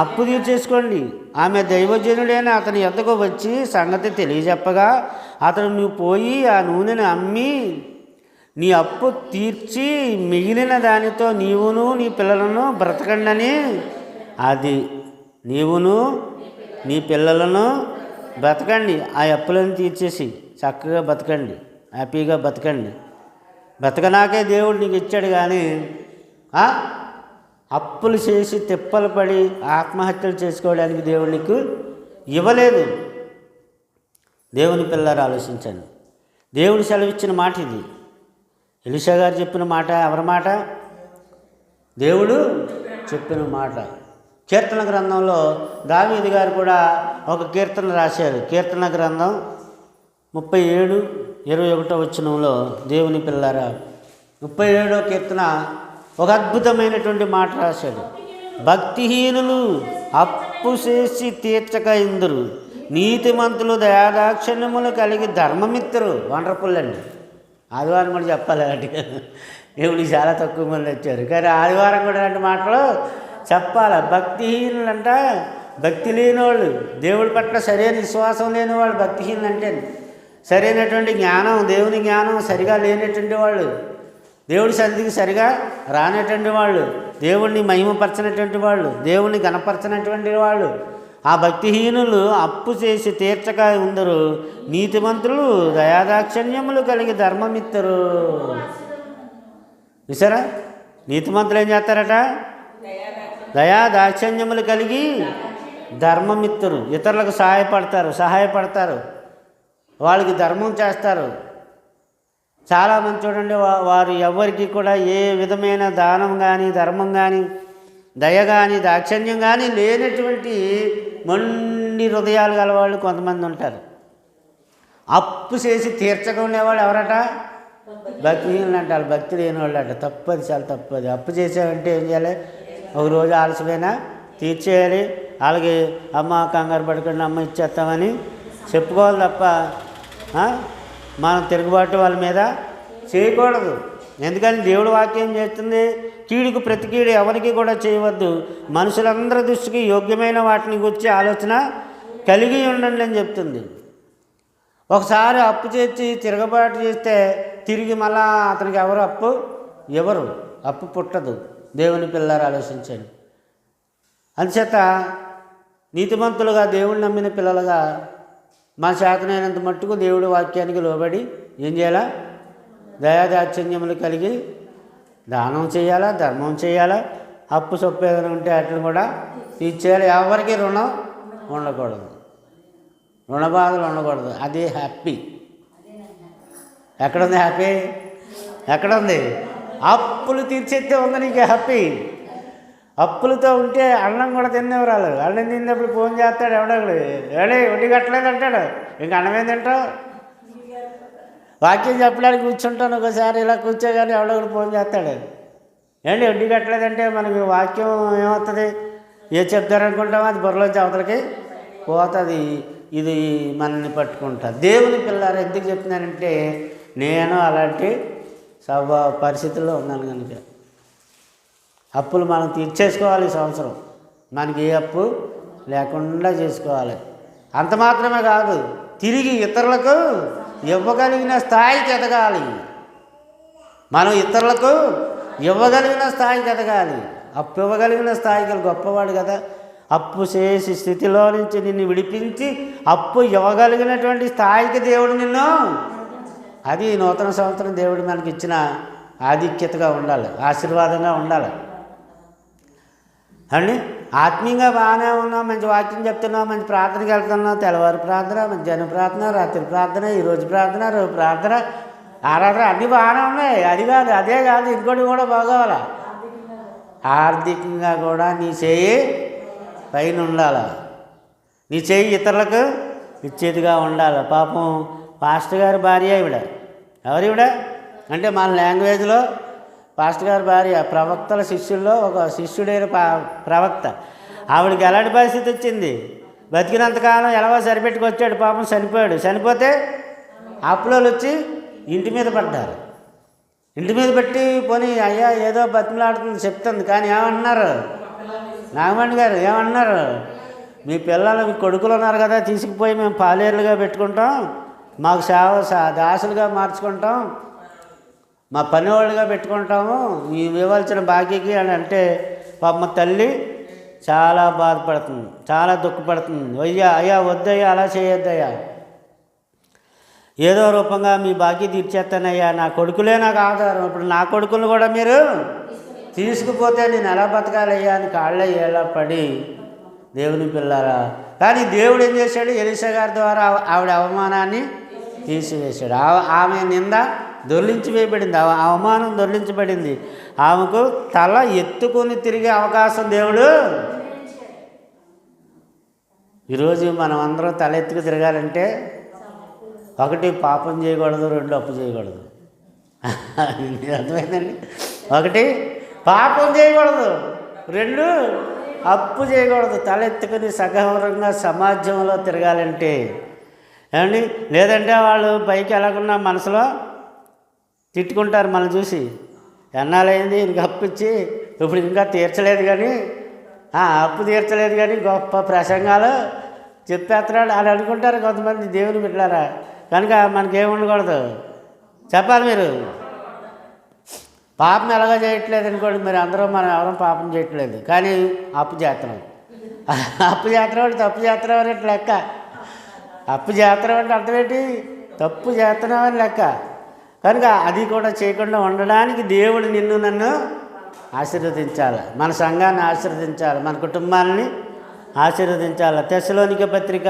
అప్పు తీర్చేసుకోండి. ఆమె దైవజనుడైన అతని ఎద్దకు వచ్చి సంగతి తెలియజెప్పగా, అతను నువ్వు పోయి ఆ నూనెను అమ్మి నీ అప్పు తీర్చి మిగిలిన దానితో నీవును నీ పిల్లలను బ్రతకండి. అది నీవును నీ పిల్లలను బ్రతకండి, ఆ అప్పులను తీర్చేసి చక్కగా బతకండి, హ్యాపీగా బతకండి. బతకనాకే దేవుడు నీకు ఇచ్చాడు, కానీ అప్పులు చేసి తిప్పలు పడి ఆత్మహత్యలు చేసుకోవడానికి దేవుడు నీకు ఇవ్వలేదు. దేవుని పిల్లలు ఆలోచించండి. దేవుడు సెలవిచ్చిన మాట ఇది. ఎలీషా గారు చెప్పిన మాట ఎవరి మాట? దేవుడు చెప్పిన మాట. కీర్తన గ్రంథంలో దావీదు గారు కూడా ఒక కీర్తన రాశారు. కీర్తన గ్రంథం 37:21 దేవుని పిల్లరా 37వ కీర్తన ఒక అద్భుతమైనటువంటి మాట రాశాడు. భక్తిహీనులు అప్పు చేసి తీర్చక ఇందురు, నీతిమంతులు దయాదాక్షిణ్యములు కలిగి ధర్మమిత్రులు. వండర్ఫుల్ అండి. ఆదివారం కూడా చెప్పాలి అంటే దేవుడికి చాలా తక్కువ మంది వచ్చారు, కానీ ఆదివారం కూడా అలాంటి మాటలు చెప్పాలి. భక్తిహీనులు అంట, భక్తి లేనివాళ్ళు, దేవుడి పట్ల సరైన విశ్వాసం లేని వాళ్ళు భక్తిహీనులు అంటే. సరైనటువంటి జ్ఞానం, దేవుని జ్ఞానం సరిగా లేనటువంటి వాళ్ళు, దేవుడి సన్నిధికి సరిగా రానటువంటి వాళ్ళు, దేవుణ్ణి మహిమపరచినటువంటి వాళ్ళు, దేవుణ్ణి గణపరచినటువంటి వాళ్ళు, ఆ భక్తిహీనులు అప్పు చేసి తీర్చక ఉందరు, నీతిమంతులు దయాదాక్షిణ్యములు కలిగి ధర్మమిత్తరు. చూసారా? నీతిమంతులు ఏం చేస్తారట? దయాదాక్షిణ్యములు కలిగి ధర్మమిత్తరు. ఇతరులకు సహాయపడతారు, వాళ్ళకి ధర్మం చేస్తారు. చాలామంది చూడండి, వారు ఎవరికి కూడా ఏ విధమైన దానం కానీ, ధర్మం కానీ, దయ కానీ, దాక్షిణ్యం కానీ లేనటువంటి మొండి హృదయాలు గలవాళ్ళు కొంతమంది ఉంటారు. అప్పు చేసి తీర్చకుండేవాళ్ళు ఎవరట? భక్తిహీనులు అంటారు. భక్తి లేని వాళ్ళు అంట. తప్పది, చాలా తప్పది. అప్పు చేసామంటే ఏం చేయాలి? ఒకరోజు ఆలస్యమైనా తీర్చేయాలి. అలాగే అమ్మ కంగారు పడకుండా అమ్మ ఇచ్చేస్తామని చెప్పుకోవాలి తప్ప మనం తిరుగుబాటు వాళ్ళ మీద చేయకూడదు. ఎందుకని దేవుడి వాక్యం చేస్తుంది, కీడుకు ప్రతి కీడు ఎవరికి కూడా చేయవద్దు, మనుషులందరి దృష్టికి యోగ్యమైన వాటిని గురించి ఆలోచన కలిగి ఉండండి అని చెప్తుంది. ఒకసారి అప్పు చేసి తిరగబాటు చేస్తే తిరిగి మళ్ళా అతనికి ఎవరు అప్పు ఎవరు అప్పు పుట్టదు. దేవుని పిల్లలు ఆలోచించండి. అందుచేత నీతిమంతులుగా దేవుడిని నమ్మిన పిల్లలుగా మా చేతనైనంత మట్టుకు దేవుడి వాక్యానికి లోబడి ఏం చేయాలా? దయాదాక్షిణ్యములు కలిగి దానం చేయాలా, ధర్మం చేయాలా, అప్పు సొప్పు ఏదైనా ఉంటే వాటిని కూడా తీర్చేయాలి. ఎవరికి రుణం ఉండకూడదు, రుణబాధలు ఉండకూడదు. అది హ్యాపీ. ఎక్కడుంది హ్యాపీ? ఎక్కడుంది? అప్పులు తీర్చేస్తే ఉంది నీకు హ్యాపీ. అప్పులతో ఉంటే అన్నం కూడా తినేవరాలు. అన్నం తిన్నప్పుడు ఫోన్ చేస్తాడు ఎవడొకడు, వడ్డీ కట్టలేదు అంటాడు. ఇంక అన్నం ఏం తింటావు? వాక్యం చెప్పడానికి కూర్చుంటాను ఒకసారి, ఇలా కూర్చోగానే ఎవడొకడు ఫోన్ చేస్తాడు, వడ్డీ కట్టలేదంటే మనకి వాక్యం ఏమవుతుంది? ఏ చెప్తారనుకుంటామో అది బుర్రలోంచి అవతలకి పోతుంది. ఇది మనల్ని పట్టుకుంటుంది. దేవుని పిల్లలు ఎందుకు చెప్తున్నానంటే, నేను అలాంటి పరిస్థితుల్లో ఉన్నాను కనుక అప్పులు మనం తీర్చేసుకోవాలి. ఈ సంవత్సరం మనకి ఏ అప్పు లేకుండా చేసుకోవాలి. అంత మాత్రమే కాదు, తిరిగి ఇతరులకు ఇవ్వగలిగిన స్థాయికి ఎదగాలి. మనం ఇతరులకు ఇవ్వగలిగిన స్థాయికి ఎదగాలి. అప్పు ఇవ్వగలిగిన స్థాయికి గొప్పవాడు కదా. అప్పు చేసి స్థితిలో నుంచి నిన్ను విడిపించి అప్పు ఇవ్వగలిగినటువంటి స్థాయికి దేవుడు నిన్ను, అది నూతన సంవత్సరం దేవుడు మనకి ఇచ్చిన ఆధిక్యతగా ఉండాలి, ఆశీర్వాదంగా ఉండాలి అండి. ఆత్మీయంగా బాగానే ఉన్నాం, మంచి వాక్యం చెప్తున్నాం, మంచి ప్రార్థనకి వెళ్తున్నాం, తెల్లవారు ప్రార్థన, మధ్యాహ్నం ప్రార్థన, రాత్రి ప్రార్థన, ఈరోజు ప్రార్థన, రేపు ప్రార్థన, ఆరాధన అన్నీ బాగానే ఉన్నాయి. అది కాదు, అదే కాదు, ఇంకోటి కూడా బాగోవాలి. ఆర్థికంగా కూడా నీ చేయి పైన ఉండాలి, నీ చేయి ఇతరులకు ఇచ్చేదిగా ఉండాలి. పాపం పాస్టర్ గారి భార్య ఈవిడ, ఎవరివిడ అంటే మన లాంగ్వేజ్లో పాస్టర్ గారి భార్య ప్రవక్తల శిష్యుల్లో ఒక శిష్యుడైన ప్రవక్త. ఆవిడకి ఎలాంటి పరిస్థితి వచ్చింది, బతికినంతకాలం ఎలాగో సరిపెట్టుకొచ్చాడు, పాపం చనిపోయాడు. చనిపోతే అప్పులో వచ్చి ఇంటి మీద పడ్డారు. ఇంటి మీద పెట్టి పోనీ అయ్యా ఏదో బతిమలాడుతుంది చెప్తుంది, కానీ ఏమన్నారు నాగమణి గారు, ఏమన్నారు, మీ పిల్లలు మీ కొడుకులు ఉన్నారు కదా, తీసుకుపోయి మేము పాలేరులుగా పెట్టుకుంటాం, మాకు దాసులుగా మార్చుకుంటాం, మా పనివాళ్ళుగా పెట్టుకుంటాము, మేము ఇవ్వాల్సిన బాకీకి అని అంటే పాప తల్లి చాలా బాధపడుతుంది, చాలా దుఃఖపడుతుంది. అయ్యా వద్దయ్యా, అలా చేయొద్దయ్యా, ఏదో రూపంగా మీ బాకీ తీర్చేస్తానయ్యా, నా కొడుకులే నాకు ఆధారం, ఇప్పుడు నా కొడుకులు కూడా మీరు తీసుకుపోతే నేను ఎలా బతకాలయ్యా అని కాళ్ళ ఏళ్ళ పడి దేవుని పిల్లారా. కానీ దేవుడు ఏం చేశాడు, ఎలీషా గారి ద్వారా ఆవిడ అవమానాన్ని తీసివేశాడు. ఆమె నింద దొర్లించి వేయబడింది, అవమానం దొర్లించబడింది. ఆమెకు తల ఎత్తుకొని తిరిగే అవకాశం దేవుడు. ఈరోజు మనం అందరం తల ఎత్తుకు తిరగాలంటే ఒకటి పాపం చేయకూడదు, రెండు అప్పు చేయకూడదు. అర్థమైందండి? ఒకటి పాపం చేయకూడదు, రెండు అప్పు చేయకూడదు. తలెత్తుకుని సగౌరవంగా సమాజంలో తిరగాలంటే ఏమండి. లేదంటే వాళ్ళు పైకి ఎలాగున్నా మనసులో తిట్టుకుంటారు మనం చూసి, ఎన్నాళ్ళైంది ఇంక అప్పు ఇచ్చి ఇప్పుడు ఇంకా తీర్చలేదు, కానీ అప్పు తీర్చలేదు కానీ గొప్ప ప్రసంగాలు చెప్పేస్తున్నాడు అని అనుకుంటారు కొంతమంది దేవుని బిడ్డలారా. కనుక మనకేముండకూడదు, చెప్పాలి మీరు. పాపం ఎలాగో చేయట్లేదు అనుకోండి, మీరు అందరూ మనం ఎవరూ పాపం చేయట్లేదు, కానీ అప్పు చేస్తున్నాం. అప్పు చేస్తున్నాం అంటే తప్పు చేస్తున్నాం అని లెక్క. అప్పు చేస్తున్నాం అంటే అర్థం ఏంటి, తప్పు చేస్తున్నాం అని లెక్క. కనుక అది కూడా చేయకుండా ఉండడానికి దేవుడు నిన్ను నన్ను ఆశీర్వదించాలి, మన సంఘాన్ని ఆశీర్వదించాలి, మన కుటుంబాన్ని ఆశీర్వదించాలి. తెస్సలోనిక పత్రిక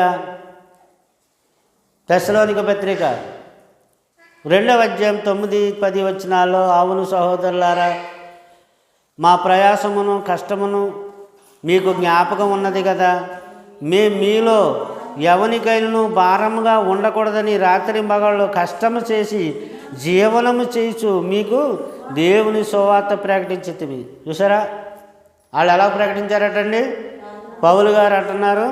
2వ అధ్యాయం 9-10 వచనాల్లో, అవును సహోదరులారా, మా ప్రయాసమును కష్టమును మీకు జ్ఞాపకం ఉన్నది కదా, మీలో ఎవనికైనా భారముగా ఉండకూడదని రాత్రి మగళ్ళు కష్టము చేసి జీవనము చేయించు మీకు దేవుని సువార్త ప్రకటించితిమి. చూసారా వాళ్ళు ఎలా ప్రకటించారటండి? పౌలు గారు అంటున్నారు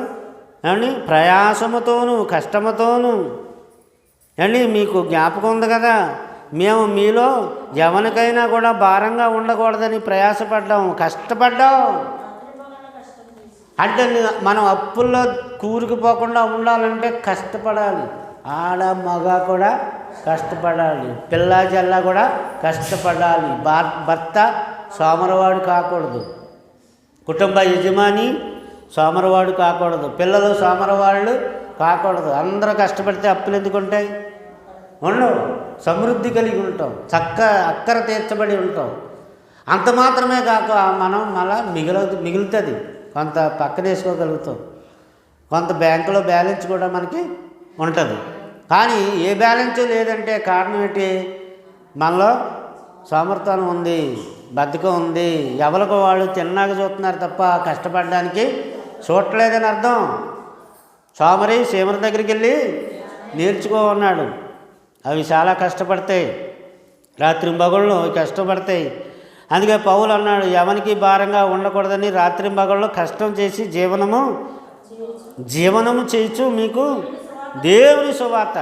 ఏమండి, ప్రయాసముతోనూ కష్టముతోనూ అండి మీకు జ్ఞాపకం ఉంది కదా, మేము మీలో ఎవరికైనా కూడా భారంగా ఉండకూడదని ప్రయాసపడ్డాం, కష్టపడ్డాం. అంటే మనం అప్పుల్లో కూరుకుపోకుండా ఉండాలంటే కష్టపడాలి. ఆడ మగ కూడా కష్టపడాలి, పిల్ల జల్ల కూడా కష్టపడాలి. భర్త సోమరవాడు కాకూడదు, కుటుంబ యజమాని సోమరవాడు కాకూడదు, పిల్లలు సోమరవాళ్ళు కాకూడదు. అందరూ కష్టపడితే అప్పులు ఎందుకు ఉంటాయి? ఉండవు. సమృద్ధి కలిగి ఉంటాం, అక్కర తీర్చబడి ఉంటాం. అంత మాత్రమే కాక మనం మళ్ళా మిగులుతుంది, కొంత పక్కన వేసుకోగలుగుతాం, కొంత బ్యాంకులో బ్యాలెన్స్ కూడా మనకి ఉంటుంది. కానీ ఏ బ్యాలెన్స్ లేదంటే కారణం ఏంటి? మనలో సామర్థ్యం ఉంది, బద్ధకం ఉంది. ఎవరికి వాళ్ళు తిన్నాక చూస్తున్నారు తప్ప కష్టపడడానికి చూడలేదని అర్థం. సోమరి సీమర దగ్గరికి వెళ్ళి నేర్చుకో అన్నాడు. అవి చాలా కష్టపడతాయి, రాత్రి మగళ్ళు కష్టపడతాయి. అందుకే పౌలు అన్నాడు, ఎవరికి భారంగా ఉండకూడదని రాత్రి మగళ్ళు కష్టం చేసి జీవనము చేయొచ్చు మీకు దేవుని సువార్త.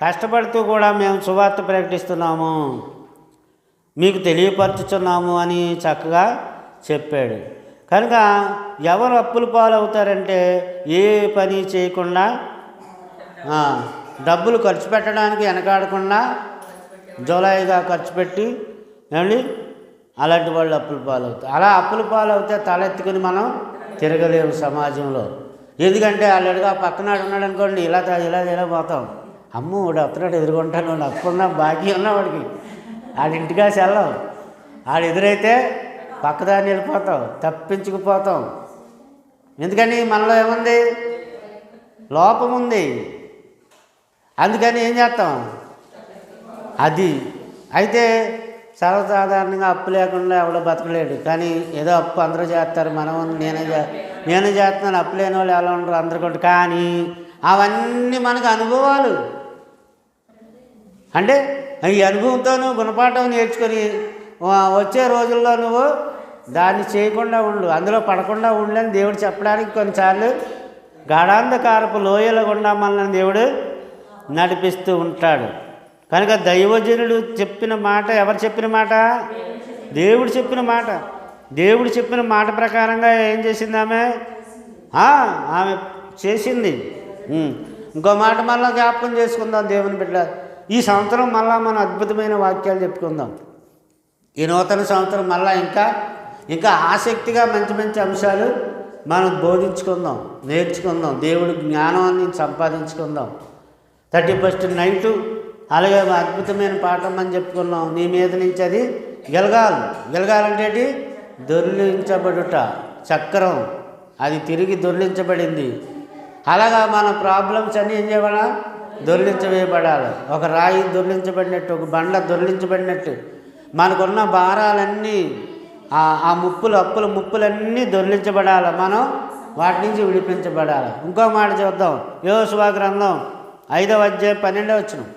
కష్టపడుతూ కూడా మేము సువార్త ప్రకటిస్తున్నాము, మీకు తెలియపరచుచున్నాము అని చక్కగా చెప్పాడు. కనుక ఎవరు అప్పుల పాలవుతారంటే ఏ పని చేయకుండా, డబ్బులు ఖర్చు పెట్టడానికి వెనకాడకుండా జోలాయిగా ఖర్చు పెట్టి ఏమండి అలాంటి వాళ్ళు అప్పుల పాలవుతారు. అలా అప్పుల పాలవుతే తలెత్తుకుని మనం తిరగలేము సమాజంలో. ఎందుకంటే ఆల్రెడీగా పక్కనాడు ఉన్నాడు అనుకోండి, ఇలా పోతాం. అమ్మ వాడు వస్తున్నాడు ఎదుర్కొంటాను, వాడు అప్పుడున్నా బాకీ ఉన్నా వాడికి ఆడింటిగా సెల్లం. ఆడు ఎదురైతే పక్కదాన్ని వెళ్ళిపోతాం, తప్పించుకుపోతాం. ఎందుకని మనలో ఏముంది? లోపం ఉంది. అందుకని ఏం చేస్తాం? అది అయితే సర్వసాధారణంగా అప్పు లేకుండా ఎవడో బతకలేడు. కానీ ఏదో అప్పు అందరూ చేస్తారు, మనం నేను చేస్తున్నాను, అప్పు లేని వాళ్ళు ఎలా ఉండరు అందరికంటే. కానీ అవన్నీ మనకు అనుభవాలు. అంటే ఈ అనుభవంతో నువ్వు గుణపాఠం నేర్చుకొని వచ్చే రోజుల్లో నువ్వు దాన్ని చేయకుండా ఉండు, అందులో పడకుండా ఉండని దేవుడు చెప్పడానికి కొన్నిసార్లు గాఢాంధకారపు లోయల గుండా మనల్ని దేవుడు నడిపిస్తూ ఉంటాడు. కనుక దైవజనుడు చెప్పిన మాట, ఎవరు చెప్పిన మాట? దేవుడు చెప్పిన మాట. దేవుడు చెప్పిన మాట ప్రకారంగా ఏం చేసింది ఆమె చేసింది. ఇంకో మాట మళ్ళీ జ్ఞాపకం చేసుకుందాం దేవుని బిడ్డ. ఈ సంవత్సరం మళ్ళీ మనం అద్భుతమైన వాక్యాలు చెప్పుకుందాం. ఈ నూతన సంవత్సరం మళ్ళీ ఇంకా ఆసక్తిగా మంచి మంచి అంశాలు మనం బోధించుకుందాం, నేర్చుకుందాం, దేవుడి జ్ఞానాన్ని సంపాదించుకుందాం. 31st నైటు అలాగే అద్భుతమైన పాఠం అని చెప్పుకున్నాం. నీ మీద నుంచి అది గెలగాలంటే దొర్లించబడుట, చక్రం అది తిరిగి దొర్లించబడింది. అలాగా మన ప్రాబ్లమ్స్ అన్నీ ఏం చేయాలా? దొర్లించవేయబడాలి. ఒక రాయి దొర్లించబడినట్టు, ఒక బండ దొర్లించబడినట్టు మనకున్న భారాలన్నీ, ఆ అప్పుల ముప్పులన్నీ దొర్లించబడాలి. మనం వాటి నుంచి విడిపించబడాలి. ఇంకో మాట చూద్దాం. యెహోషువ గ్రంథం 5వ అధ్యాయం 12వ వచనం.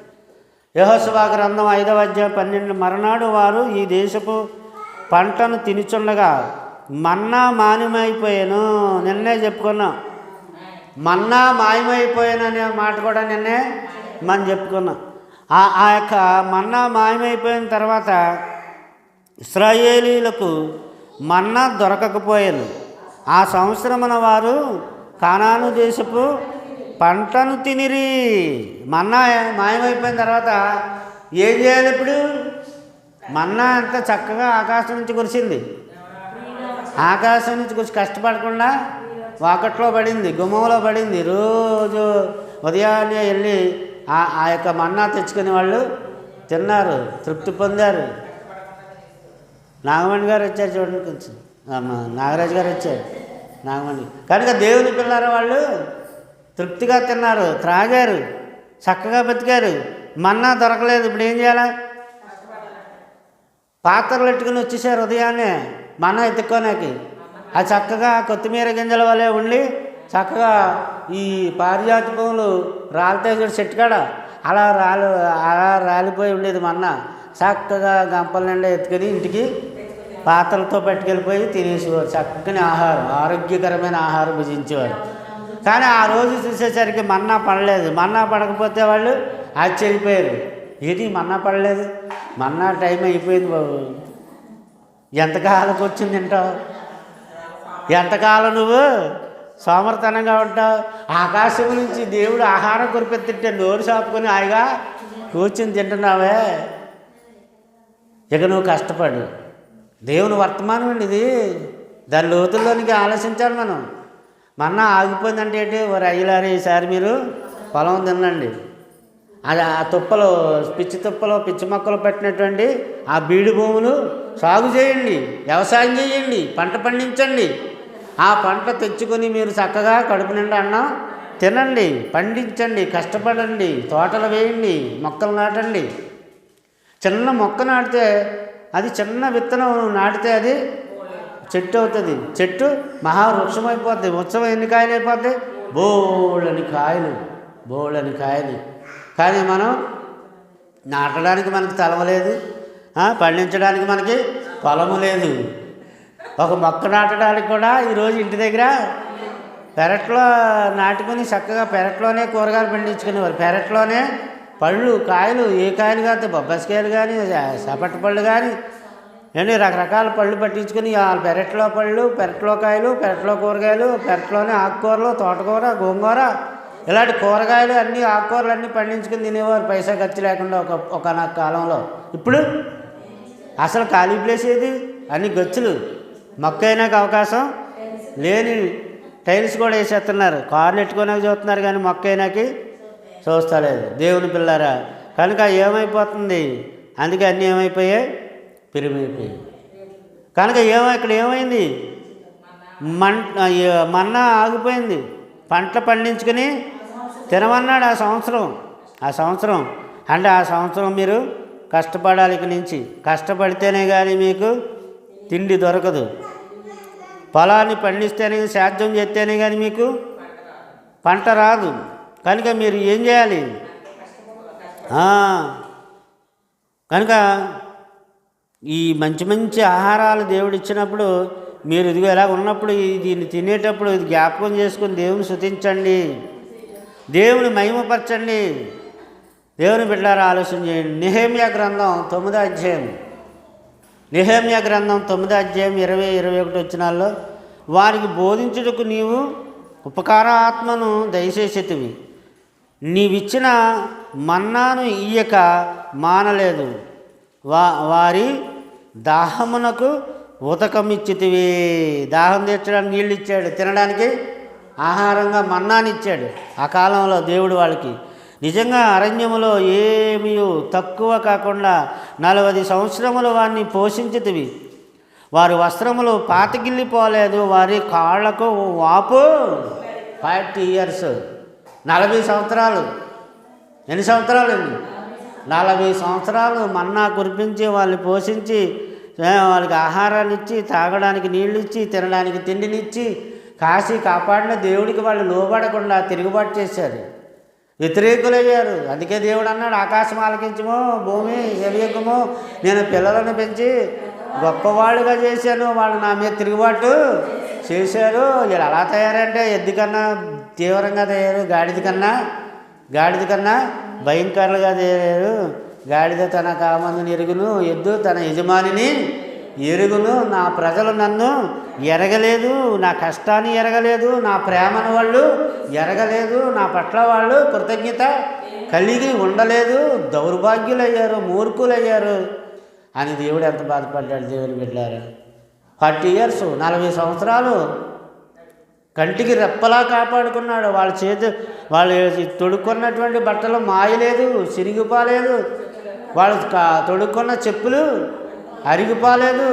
యెహోషువ గ్రంథం 5వ అధ్యాయం 12. మరునాడు వారు ఈ దేశపు పంటను తినుచుండగా మన్నా మాయమైపోయాను. నిన్నే చెప్పుకున్నాం, మన్నా మాయమైపోయాననే మాట కూడా నిన్నే మనం చెప్పుకున్నాం. ఆ యొక్క మన్నా మాయమైపోయిన తర్వాత ఇశ్రాయేలీలకు మన్నా దొరకకపోయాను. ఆ సంవత్సరమున వారు కానాను దేశపు పంటను తినిరి. మన్నా మాయమైపోయిన తర్వాత ఏం చేయాలి? ఇప్పుడు మన్నా అంతా చక్కగా ఆకాశం నుంచి కురిసింది. ఆకాశం నుంచి కురిసి కష్టపడకుండా వాకట్లో పడింది, గుమ్మంలో పడింది. రోజు ఉదయాన్నే వెళ్ళి ఆ యొక్క మన్నా తెచ్చుకుని వాళ్ళు తిన్నారు, తృప్తి పొందారు. నాగమణి గారు వచ్చారు చూడండి, కొంచెం నాగరాజు గారు వచ్చారు, నాగమణి. కనుక దేవుని పిల్లలు వాళ్ళు తృప్తిగా తిన్నారు, త్రాగారు, చక్కగా బతికారు. మన్నా దొరకలేదు. ఇప్పుడు ఏం చేయాలి? పాత్రలు పెట్టుకుని వచ్చేసారు ఉదయాన్నే మన్నా ఎత్తుక్కోనాకి. అది చక్కగా కొత్తిమీర గింజల వల్లే ఉండి చక్కగా ఈ పారిజాతి పువ్వులు రాలితే చెట్టు కాడ అలా రాలిపోయి ఉండేది మన్నా. చక్కగా గంపల నిండా ఎత్తుకొని ఇంటికి పాత్రలతో పట్టుకెళ్ళిపోయి తినేసేవారు. చక్కని ఆహారం, ఆరోగ్యకరమైన ఆహారం భుజించేవారు. కానీ ఆ రోజు చూసేసరికి మన్నా పడలేదు. మన్నా పడకపోతే వాళ్ళు ఆశ్చర్యపోయారు. ఏది మన్నా పడలేదు? మన్నా టైం అయిపోయింది బాబు, ఎంతకాలంకి వచ్చింది తింటావు? ఎంతకాలం నువ్వు సోమర్తనంగా ఉంటావు? ఆకాశం నుంచి దేవుడు ఆహారం కురిపెత్తింటే నోరు చాపుకొని హాయిగా కూర్చుని తింటున్నావే. ఇక నువ్వు కష్టపడు. దేవుని వర్తమానం అండి ఇది. దాని లోతుల్లోనికి ఆలోచించాలి మనం. మన్నా ఆగిపోయిందంటే ఏంటి? వారు అయ్యలారు ఈసారి మీరు పొలం తినండి. అది ఆ తుప్పలు, పిచ్చి మొక్కలు పెట్టినటువంటి ఆ బీడు భూములు సాగు చేయండి, వ్యవసాయం చేయండి, పంట పండించండి. ఆ పంట తెచ్చుకొని మీరు చక్కగా కడుపు నిండా అన్నం తినండి, పండించండి, కష్టపడండి, తోటలు వేయండి, మొక్కలు నాటండి. చిన్న మొక్క నాటితే అది చిన్న విత్తనం నాటితే అది చెట్టు అవుతుంది. చెట్టు మహావృక్షం అయిపోద్ది. ఉత్సవం ఎన్ని కాయలు అయిపోద్ది? బోళ్ళని కాయలు. కానీ మనం నాటడానికి మనకి తలవ లేదు, పండించడానికి మనకి పొలము లేదు. ఒక మొక్క నాటడానికి కూడా ఈరోజు ఇంటి దగ్గర పెరట్లో నాటుకుని చక్కగా పెరట్లోనే కూరగాయలు పండించుకునేవారు. పెరట్లోనే పళ్ళు, కాయలు, ఏ కాయలు కాదు, బొబ్బస్కాయలు కానీ, సపటి పళ్ళు కానీ, అండి రకరకాల పళ్ళు పట్టించుకుని పెరట్లో పళ్ళు, పెరట్లో కాయలు, పెరట్లో కూరగాయలు, పెరట్లోనే ఆకుకూరలు, తోటకూర, గోంగూర, ఇలాంటి కూరగాయలు అన్నీ, ఆకుకూరలు అన్నీ పండించుకుని తినేవారు పైసా ఖర్చు లేకుండా ఒకనొక కాలంలో. ఇప్పుడు అసలు ఖాళీ ప్లేస్ ఏది? అన్ని గచ్చులు. మొక్క అయినాక అవకాశం లేని టైల్స్ కూడా వేసేస్తున్నారు. కార్లు ఎట్టుకోనాక చూస్తున్నారు కానీ మొక్క అయినాకి చూస్తలేదు. దేవుని పిల్లారా, కనుక ఏమైపోతుంది? అందుకే అన్నీ ఏమైపోయాయి? పిరిమైపోయాయి. కనుక ఇక్కడ ఏమైంది? మన్నా ఆగిపోయింది. పంట పండించుకుని తినమన్నాడు ఆ సంవత్సరం. అంటే ఆ సంవత్సరం మీరు కష్టపడాలి. ఇక నుంచి కష్టపడితేనే కానీ మీకు తిండి దొరకదు. పొలాన్ని పండిస్తేనే, సేద్యం చేస్తేనే కానీ మీకు పంట రాదు. కనుక మీరు ఏం చేయాలి? కనుక ఈ మంచి మంచి ఆహారాలు దేవుడు ఇచ్చినప్పుడు మీరు ఇదిగో ఎలా ఉన్నప్పుడు దీన్ని తినేటప్పుడు ఇది జ్ఞాపకం చేసుకుని దేవుని స్తుతించండి, దేవుని మహిమపరచండి. దేవుని బిడ్డలారా ఆలోచన చేయండి. నెహెమ్యా గ్రంథం 9వ అధ్యాయం 20-21 వచనాల్లో, వారికి బోధించుటకు నీవు ఉపకార ఆత్మను దయచేసేటివి, నీవిచ్చిన మన్నాను ఇయ్యక మానలేదు, వారి దాహమునకు ఉతకమిచ్చితివి. దాహం తీర్చడానికి నీళ్ళు ఇచ్చాడు, తినడానికి ఆహారంగా మన్నాని ఇచ్చాడు. ఆ కాలంలో దేవుడు వాళ్ళకి నిజంగా అరణ్యములో ఏమీ తక్కువ కాకుండా 40 సంవత్సరములు వారిని పోషించితివి. వారి వస్త్రములు పాతగిల్లిపోలేదు, వారి కాళ్లకు వాపు 40 years. 40 సంవత్సరాలు. ఎన్ని సంవత్సరాలు అండి? 40 సంవత్సరాలు మన్నా కురిపించి వాళ్ళని పోషించి, వాళ్ళకి ఆహారాన్ని ఇచ్చి, తాగడానికి నీళ్ళు ఇచ్చి, తినడానికి తిండినిచ్చి కాపాడిన దేవుడికి వాళ్ళు లోబడకుండా తిరుగుబాటు చేశారు, వ్యతిరేకులయ్యారు. అందుకే దేవుడు అన్నాడు, ఆకాశం ఆలకించము, భూమి ఎలియకము, నేను పిల్లలను పెంచి గొప్పవాళ్ళుగా చేశాను, వాళ్ళు నా మీద తిరుగుబాటు చేశారు. వీళ్ళు ఎలా తయారంటే ఎద్దు కన్నా తీవ్రంగా తయారు, గాడిద కన్నా భయంకరంగా తయారు. గాడిద తన కామందుని ఎరుగును, ఎద్దు తన యజమానిని ఎరుగును. నా ప్రజలు నన్ను ఎరగలేదు, నా కష్టాన్ని ఎరగలేదు, నా ప్రేమను వాళ్ళు ఎరగలేదు, నా పట్ల వాళ్ళు కృతజ్ఞత కలిగి ఉండలేదు, దౌర్భాగ్యులయ్యారు, మూర్ఖులయ్యారు అని దేవుడు ఎంత బాధపడ్డాడు. దేవుని బిడ్డలారా, 40 years, 40 సంవత్సరాలు కంటికి రెప్పలా కాపాడుకున్నాడు. వాళ్ళు తొడుక్కున్నటువంటి బట్టలు మాయలేదు, సిరిగిపోలేదు, వాళ్ళు తొడుక్కున్న చెప్పులు అరిగిపోలేదు.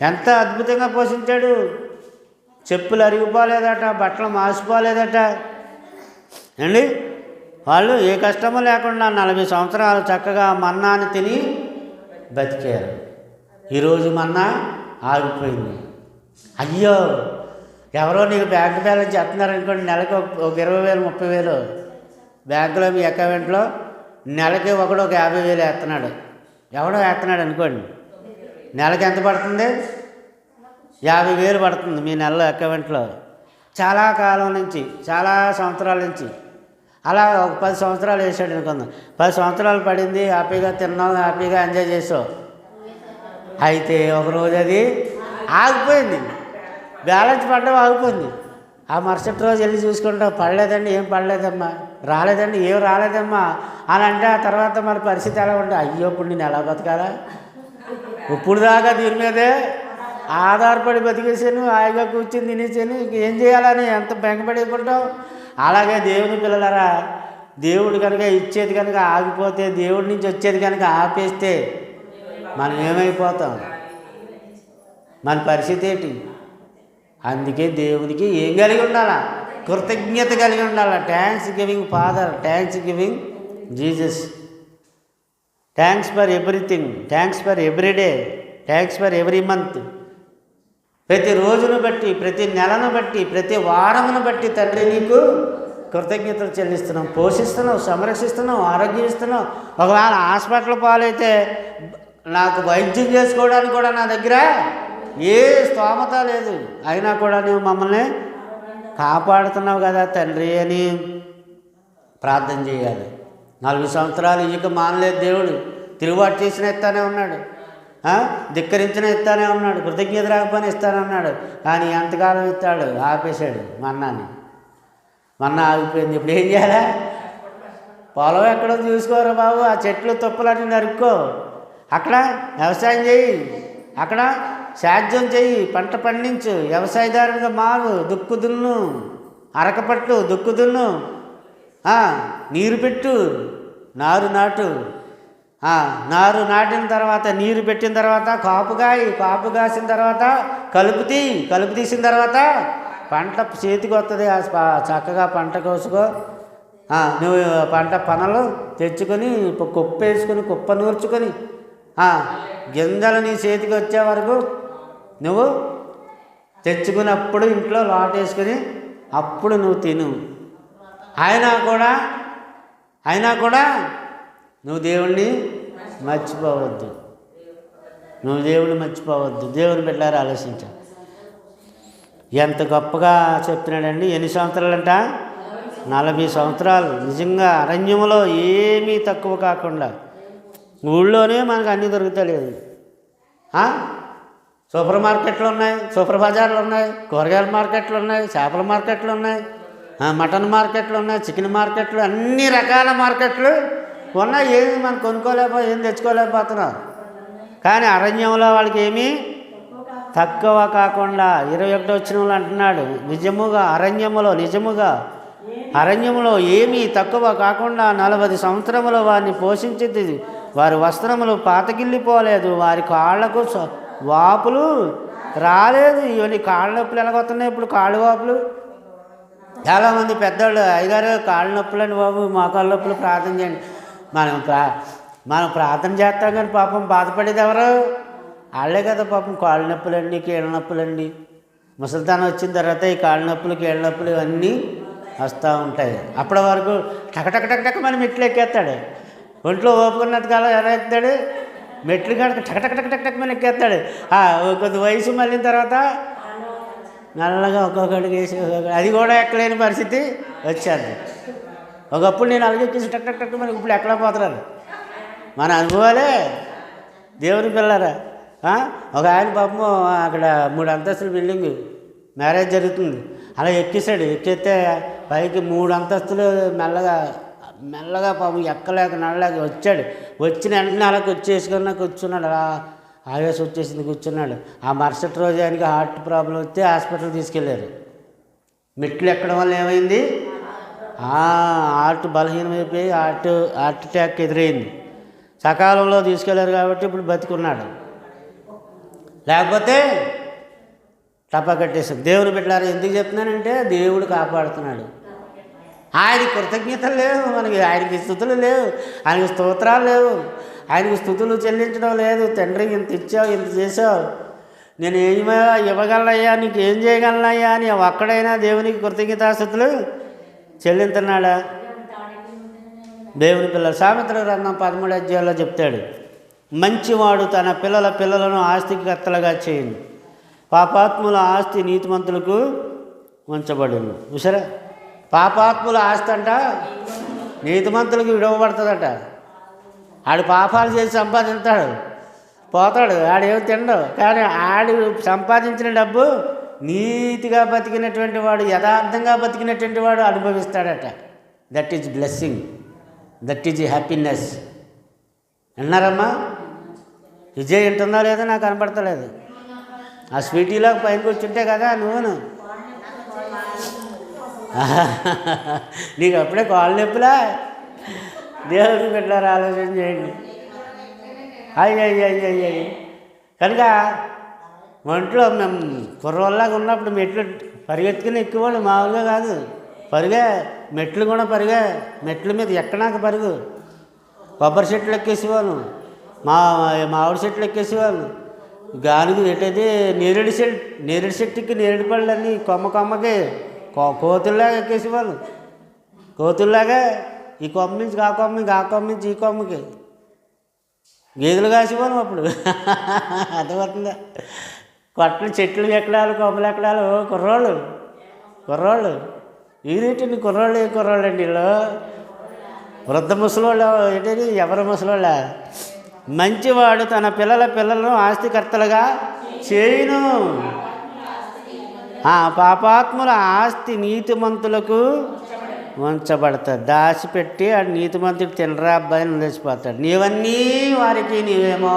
ఎంత అద్భుతంగా పోషించాడు. చెప్పులు అరిగిపోలేదట, బట్టలు మాసిపోలేదట అండి. వాళ్ళు ఏ కష్టము లేకుండా 40 సంవత్సరాలు చక్కగా మన్నాని తిని బతికారు. ఈరోజు మన్నా ఆగిపోయింది. అయ్యో, ఎవరో నీకు బ్యాంక్ బ్యాలెన్స్ చేస్తున్నారు అనుకోండి, నెలకు ఒక 20,000 30,000 బ్యాంకులో మీ అకౌంట్లో, నెలకి ఒకడు ఒక 50,000 వేస్తున్నాడు. ఎవడో వేస్తున్నాడు అనుకోండి, నెలకి ఎంత పడుతుంది? 50,000 పడుతుంది మీ నెలలో అకౌంట్లో. చాలా కాలం నుంచి, చాలా సంవత్సరాల నుంచి అలా ఒక 10 సంవత్సరాలు వేసాడు అనుకుందాం. 10 సంవత్సరాలు పడింది, హ్యాపీగా తిన్నావు, హ్యాపీగా ఎంజాయ్ చేసావు. అయితే ఒకరోజు అది ఆగిపోయింది, బ్యాలెన్స్ పడ్డం ఆగిపోయింది. ఆ మరుసటి రోజు వెళ్ళి చూసుకుంటావు, పడలేదండి, ఏం పడలేదమ్మా, రాలేదండి, ఏం రాలేదమ్మా అని అంటే ఆ తర్వాత మన పరిస్థితి ఎలా ఉంటుంది? అయ్యో, ఇప్పుడు నేను ఎలా బతకాలా? ఇప్పుడు దాకా దీని మీదే ఆధారపడి బతికేసాను, హాయిగా కూర్చొని తినేసాను, ఏం చేయాలని ఎంత బెంగపడిపోతావు. అలాగే దేవుని పిల్లలరా, దేవుడు కనుక ఇచ్చేది కనుక ఆగిపోతే, దేవుడి నుంచి వచ్చేది కనుక ఆపేస్తే మనం ఏమైపోతాం? మన పరిస్థితి ఏంటి? అందుకే దేవునికి ఏం కలిగి ఉండాలా? కృతజ్ఞత కలిగి ఉండాలా. Thanks giving father, thanks giving Jesus, thanks for everything, thanks for every day, thanks for every month. ప్రతి రోజును బట్టి, ప్రతి నెలను బట్టి, ప్రతి వారమును బట్టి తండ్రి నీకు కృతజ్ఞతలు చెల్లిస్తున్నాం. పోషిస్తున్నావు, సంరక్షిస్తున్నావు, ఆరోగ్యం ఇస్తున్నావు. ఒకవేళ హాస్పిటల్ పాలైతే నాకు వైద్యం చేసుకోవడానికి కూడా నా దగ్గర ఏ స్తోమత లేదు, అయినా కూడా నువ్వు మమ్మల్ని కాపాడుతున్నావు కదా తండ్రి అని ప్రార్థన చేయాలి. 40 సంవత్సరాలు ఇక మానలేదు దేవుడు. తిరుగుబాటు చేసిన ఇస్తానే ఉన్నాడు, ధిక్కరించిన ఇస్తానే ఉన్నాడు, కృతజ్ఞత రాకపోయినా ఇస్తానే ఉన్నాడు. కానీ ఎంతకాలం ఇస్తాడు? ఆపేశాడు మన్నాని. మన్నా ఆగిపోయింది. ఇప్పుడు ఏం చేయాలా? పొలం ఎక్కడో చూసుకోరా బాబు, ఆ చెట్లు తుప్పలన్నీ నరుక్కో, అక్కడ వ్యవసాయం చేయి, అక్కడ సేద్యం చెయ్యి, పంట పండించు, వ్యవసాయదారునిగా మారు, దుక్కు దున్ను, అరకపట్టు, దుక్కు దున్ను, నీరు పెట్టు, నారు నాటు, నారు నాటిన తర్వాత నీరు పెట్టిన తర్వాత కాపు కాసిన తర్వాత కలుపు తీసిన తర్వాత పంట చేతికి వస్తుంది. చక్కగా పంట కోసుకో, నువ్వు పంట పనలు తెచ్చుకొని కుప్ప వేసుకొని కుప్ప నూర్చుకొని గింజలు నీ చేతికి వచ్చే వరకు నువ్వు తెచ్చుకున్నప్పుడు ఇంట్లో లోటేసుకొని అప్పుడు నువ్వు తిను. అయినా కూడా నువ్వు దేవుణ్ణి మర్చిపోవద్దు. దేవుని బిడ్డలారా ఆలోచించా, ఎంత గొప్పగా చెప్తున్నాడండి. ఎన్ని సంవత్సరాలంట? 40 సంవత్సరాలు. నిజంగా అరణ్యంలో ఏమీ తక్కువ కాకుండా, ఊళ్ళోనే మనకు అన్నీ దొరుకుతలేదు. సూపర్ మార్కెట్లు ఉన్నాయి, సూపర్ బజార్లు ఉన్నాయి, కూరగాయల మార్కెట్లు ఉన్నాయి, చేపల మార్కెట్లు ఉన్నాయి, మటన్ మార్కెట్లు ఉన్నాయి, చికెన్ మార్కెట్లు, అన్ని రకాల మార్కెట్లు ఉన్నాయి. ఏమి మనం ఏం తెచ్చుకోలేకపోతున్నాం. కానీ అరణ్యంలో వాళ్ళకి ఏమీ తక్కువ కాకుండా 21వ వచనంలో అంటున్నాడు, అరణ్యములో ఏమీ తక్కువ కాకుండా 40 సంవత్సరములు వారిని పోషించింది. వారి వస్త్రములు పాతగిల్లిపోలేదు, వారి కాళ్లకు వాపులు రాలేదు. ఇవన్నీ కాళ్ళ నొప్పులు ఎలాగొస్తున్నాయి ఇప్పుడు? కాళ్ళు వాపులు. చాలామంది పెద్దవాళ్ళు, అయ్యగారు కాళ్ళ నొప్పులు అండి బాబు, మోకాళ్ళ నొప్పులు, ప్రార్థన చేయండి. మనం ప్రార్థన చేస్తాం కానీ పాపం బాధపడేది ఎవరు? వాళ్ళే కదా పాపం. కాళ్ళ నొప్పులండి, కీళ్ళ నొప్పులండి. ముసలితనం వచ్చిన తర్వాత ఈ కాళ్ళ నొప్పులు, కీళ్ళ నొప్పులు ఇవన్నీ వస్తూ ఉంటాయి. అప్పటి వరకు టక మనం మెట్లు ఎక్కేస్తాడు. ఒంట్లో ఓపుకున్నట్టు కాలం ఎలా ఎక్కుతాడు? మెట్లు కాడక టక మనం ఎక్కేస్తాడు. కొద్ది వయసు మళ్ళిన తర్వాత నల్లగా ఒక్కొక్కడికి వేసి అది కూడా ఎక్కలేని పరిస్థితి వచ్చేది. ఒకప్పుడు నేను అలాగెక్కేసి టక్ మనకి ఇప్పుడు ఎక్కడా పోతున్నారు. మన అనుభవాలే దేవుని పిల్లరా. ఒక ఆయన పాపం అక్కడ 3 అంతస్తుల బిల్డింగ్ మ్యారేజ్ జరుగుతుంది, అలా ఎక్కేసాడు. ఎక్కేస్తే పైకి 3 అంతస్తులు మెల్లగా పాపం ఎక్కలేక నడలేక వచ్చాడు. వచ్చిన వెంటనే అలా కూర్చున్నాడు. అలా ఆవేశం వచ్చేసింది, కూర్చున్నాడు. ఆ మరుసటి రోజు ఆయనకి హార్ట్ ప్రాబ్లం వస్తే హాస్పిటల్ తీసుకెళ్ళారు. మెట్లు ఎక్కడం వల్ల ఏమైంది? హార్ట్ బలహీనమైపోయి హార్ట్ అటాక్ ఎదురైంది. సకాలంలో తీసుకెళ్లారు కాబట్టి ఇప్పుడు బతికున్నాడు. లేకపోతే టపా కట్టేసాం. దేవుని బిడ్డలారా, ఎందుకు చెప్తున్నానంటే దేవుడు కాపాడుతున్నాడు. ఆయనకి కృతజ్ఞతలు లేవు మనకి, ఆయనకి స్తుతులు లేవు, ఆయనకి స్తోత్రాలు లేవు, ఆయనకి స్తుతులు చెల్లించడం లేదు. తండ్రి ఇంత ఇచ్చావు, ఇంత చేసావు, నేను ఏమో ఇవ్వగలనయ్యా, నీకు ఏం చేయగలనయ్యా అని ఒక్కడైనా దేవునికి కృతజ్ఞతాస్తుతులు చెల్లించున్నాడా? దేవుని పిల్లలు సామెతల గ్రంథం 13వ అధ్యాయంలో చెప్తాడు, మంచివాడు తన పిల్లలను ఆస్తికి కర్తలుగా చేయండి, పాపాత్ముల ఆస్తి నీతిమంతులకు ఉంచబడును. చూసారా, పాపాత్ముల ఆస్తి అంట నీతిమంతులకు విడవబడుతుందట. ఆడు పాపాలు చేసి సంపాదిస్తాడు, పోతాడు, ఆడేమో తినడు. కానీ ఆడు సంపాదించిన డబ్బు నీతిగా బతికినటువంటి వాడు, యథార్థంగా బతికినటువంటి వాడు అనుభవిస్తాడట. That is blessing, that is happiness. అన్నారమ్మా? విజయ్ వింటుందా లేదో నాకు కనపడతలేదు. ఆ స్వీటీలో పైకి కూర్చుంటే కదా నువ్వును నీకు అప్పుడే కాళ్ళు నొప్పులా? దేవుడికి పెట్టారు, ఆలోచన చేయండి. అయ్యి కనుక ఒంట్లో మేము కుర్రోళ్ళలాగా ఉన్నప్పుడు మెట్లు పరిగెత్తుకుని ఎక్కేవాళ్ళు, మామూలుగా కాదు. మెట్లు కూడా మెట్ల మీద ఎక్కడాక పరుగు. కొబ్బరి చెట్లు ఎక్కేసేవాళ్ళు, మామిడి చెట్లు ఎక్కేసేవాళ్ళు, గాలికి ఏంటది నేరేడు చెట్టుకి నేరేడు పళ్ళన్నీ కొమ్మకి కోతుల్లాగా ఎక్కేసేవాళ్ళు. కోతుల్లాగా ఈ కొమ్మ నుంచి ఆ కొమ్మ నుంచి ఈ కొమ్మకి గేదెలు కాసేవాళ్ళం అప్పుడు. అర్థమవుతుందా? చెట్లు ఎక్కడాలు, కొమ్మలు ఎక్కడాలు. కుర్రోళ్ళు ఈరేంటి కుర్రోళ్ళు అండి వీళ్ళు. వృద్ధ ముసలోళ్ళు ఏంటంటే ఎవరు ముసలోళ్ళ? మంచివాడు తన పిల్లలను ఆస్తికర్తలుగా చేయును, పాపాత్ముల ఆస్తి నీతిమంతులకు ఉంచబడతాడు. దాచిపెట్టి ఆ నీతిమంతుడు తినరా అబ్బాయిని లేచిపోతాడు. నీవన్నీ వారికి నీవేమో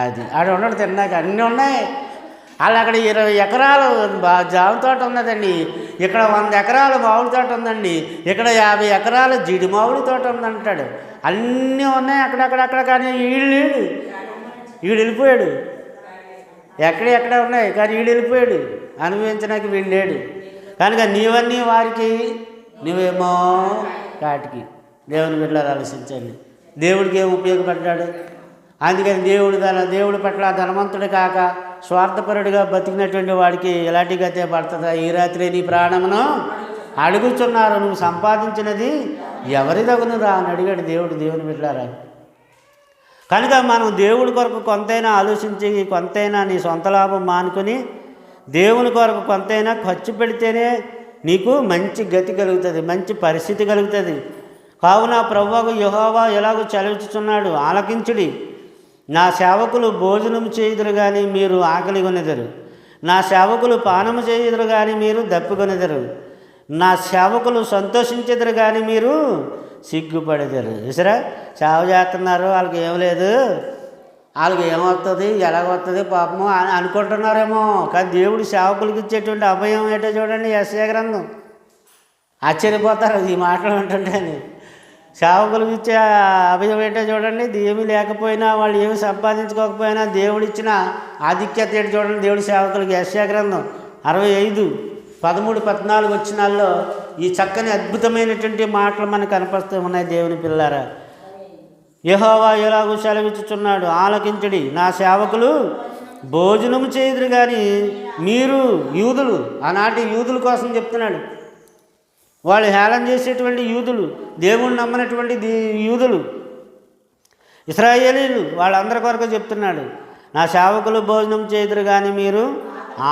అది ఆడ ఉండడు తిన్నాక అన్నీ ఉన్నాయి. వాళ్ళు అక్కడ 20 ఎకరాలు జామ తోట ఉన్నదండి, ఇక్కడ 100 ఎకరాలు మామిడి తోట ఉందండి, ఇక్కడ 50 ఎకరాలు జీడి మామిడి తోట ఉందంటాడు. అన్నీ ఉన్నాయి అక్కడక్కడక్కడ. కానీ వీడు వెళ్ళిపోయాడు. ఎక్కడ ఉన్నాయి కానీ వీడు వెళ్ళిపోయాడు. అనుభవించడానికి వీడు లేడు కనుక నీవన్నీ వారికి నువ్వేమో కాటికి. దేవుని బిడ్డలారా ఆలోచించండి, దేవుడికి ఏం ఉపయోగపడ్డాడు? అందుకని దేవుడి పట్ల ధనవంతుడు కాక స్వార్థపరుడిగా బతికినటువంటి వాడికి ఎలాంటి గతే పడుతుందా? ఈ రాత్రి నీ ప్రాణమును అడుగుతున్నారు, నువ్వు సంపాదించినది ఎవరి దగును రా అని అడిగాడు దేవుని బిడ్డలారా. కనుక మనం దేవుడి కొరకు కొంతైనా ఆలోచించి, కొంతైనా నీ సొంత లాభం మానుకొని దేవుని కొరకు కొంతైనా ఖర్చు పెడితేనే నీకు మంచి గతి కలుగుతుంది, మంచి పరిస్థితి కలుగుతుంది. కావున ప్రభువు యెహోవా ఎలాగో చలించుచున్నాడు, ఆలకించుడి. నా సేవకులు భోజనం చేయుదురు కానీ మీరు ఆకలి కొనెదరు, నా సేవకులు పానము చేయుదురు కానీ మీరు దప్పికొనెదరు, నా సేవకులు సంతోషించెదరు కానీ మీరు సిగ్గుపడెదరు. చూసారా, సేవ చేస్తున్నారు, వాళ్ళకి ఏం లేదు, వాళ్ళకి ఏమవుతుంది, ఎలాగొస్తుంది పాపము అని అనుకుంటున్నారేమో. కానీ దేవుడు సేవకులకి ఇచ్చేటువంటి అభయం ఏంటో చూడండి. యెషయా గ్రంథం ఆశ్చర్యపోతారు ఈ మాటలు వింటుంటే. సేవకులకు ఇచ్చే అభయం ఏంటో చూడండి. ఏమీ లేకపోయినా, వాళ్ళు ఏమి సంపాదించుకోకపోయినా దేవుడు ఇచ్చిన ఆధిక్యత ఏంటి చూడండి దేవుడి సేవకులకి. యెషయా గ్రంథం 65:13-14 వచనాల్లో ఈ చక్కని అద్భుతమైనటువంటి మాటలు మనకు కనపడుతూ ఉన్నాయి. దేవుని పిల్లారా, యెహోవా ఎలాగూ సెలవిచ్చుచున్నాడు, ఆలకించుడి. నా సేవకులు భోజనము చేయుదురు కానీ మీరు యూదులు, ఆనాటి యూదుల కోసం చెప్తున్నాడు, వాళ్ళు హేళన చేసేటువంటి యూదులు, దేవుణ్ణి నమ్మనటువంటి యూదులు, ఇశ్రాయేలీలు, వాళ్ళందరి కొరకు చెప్తున్నాడు. నా సేవకులు భోజనం చేయుదురు కానీ మీరు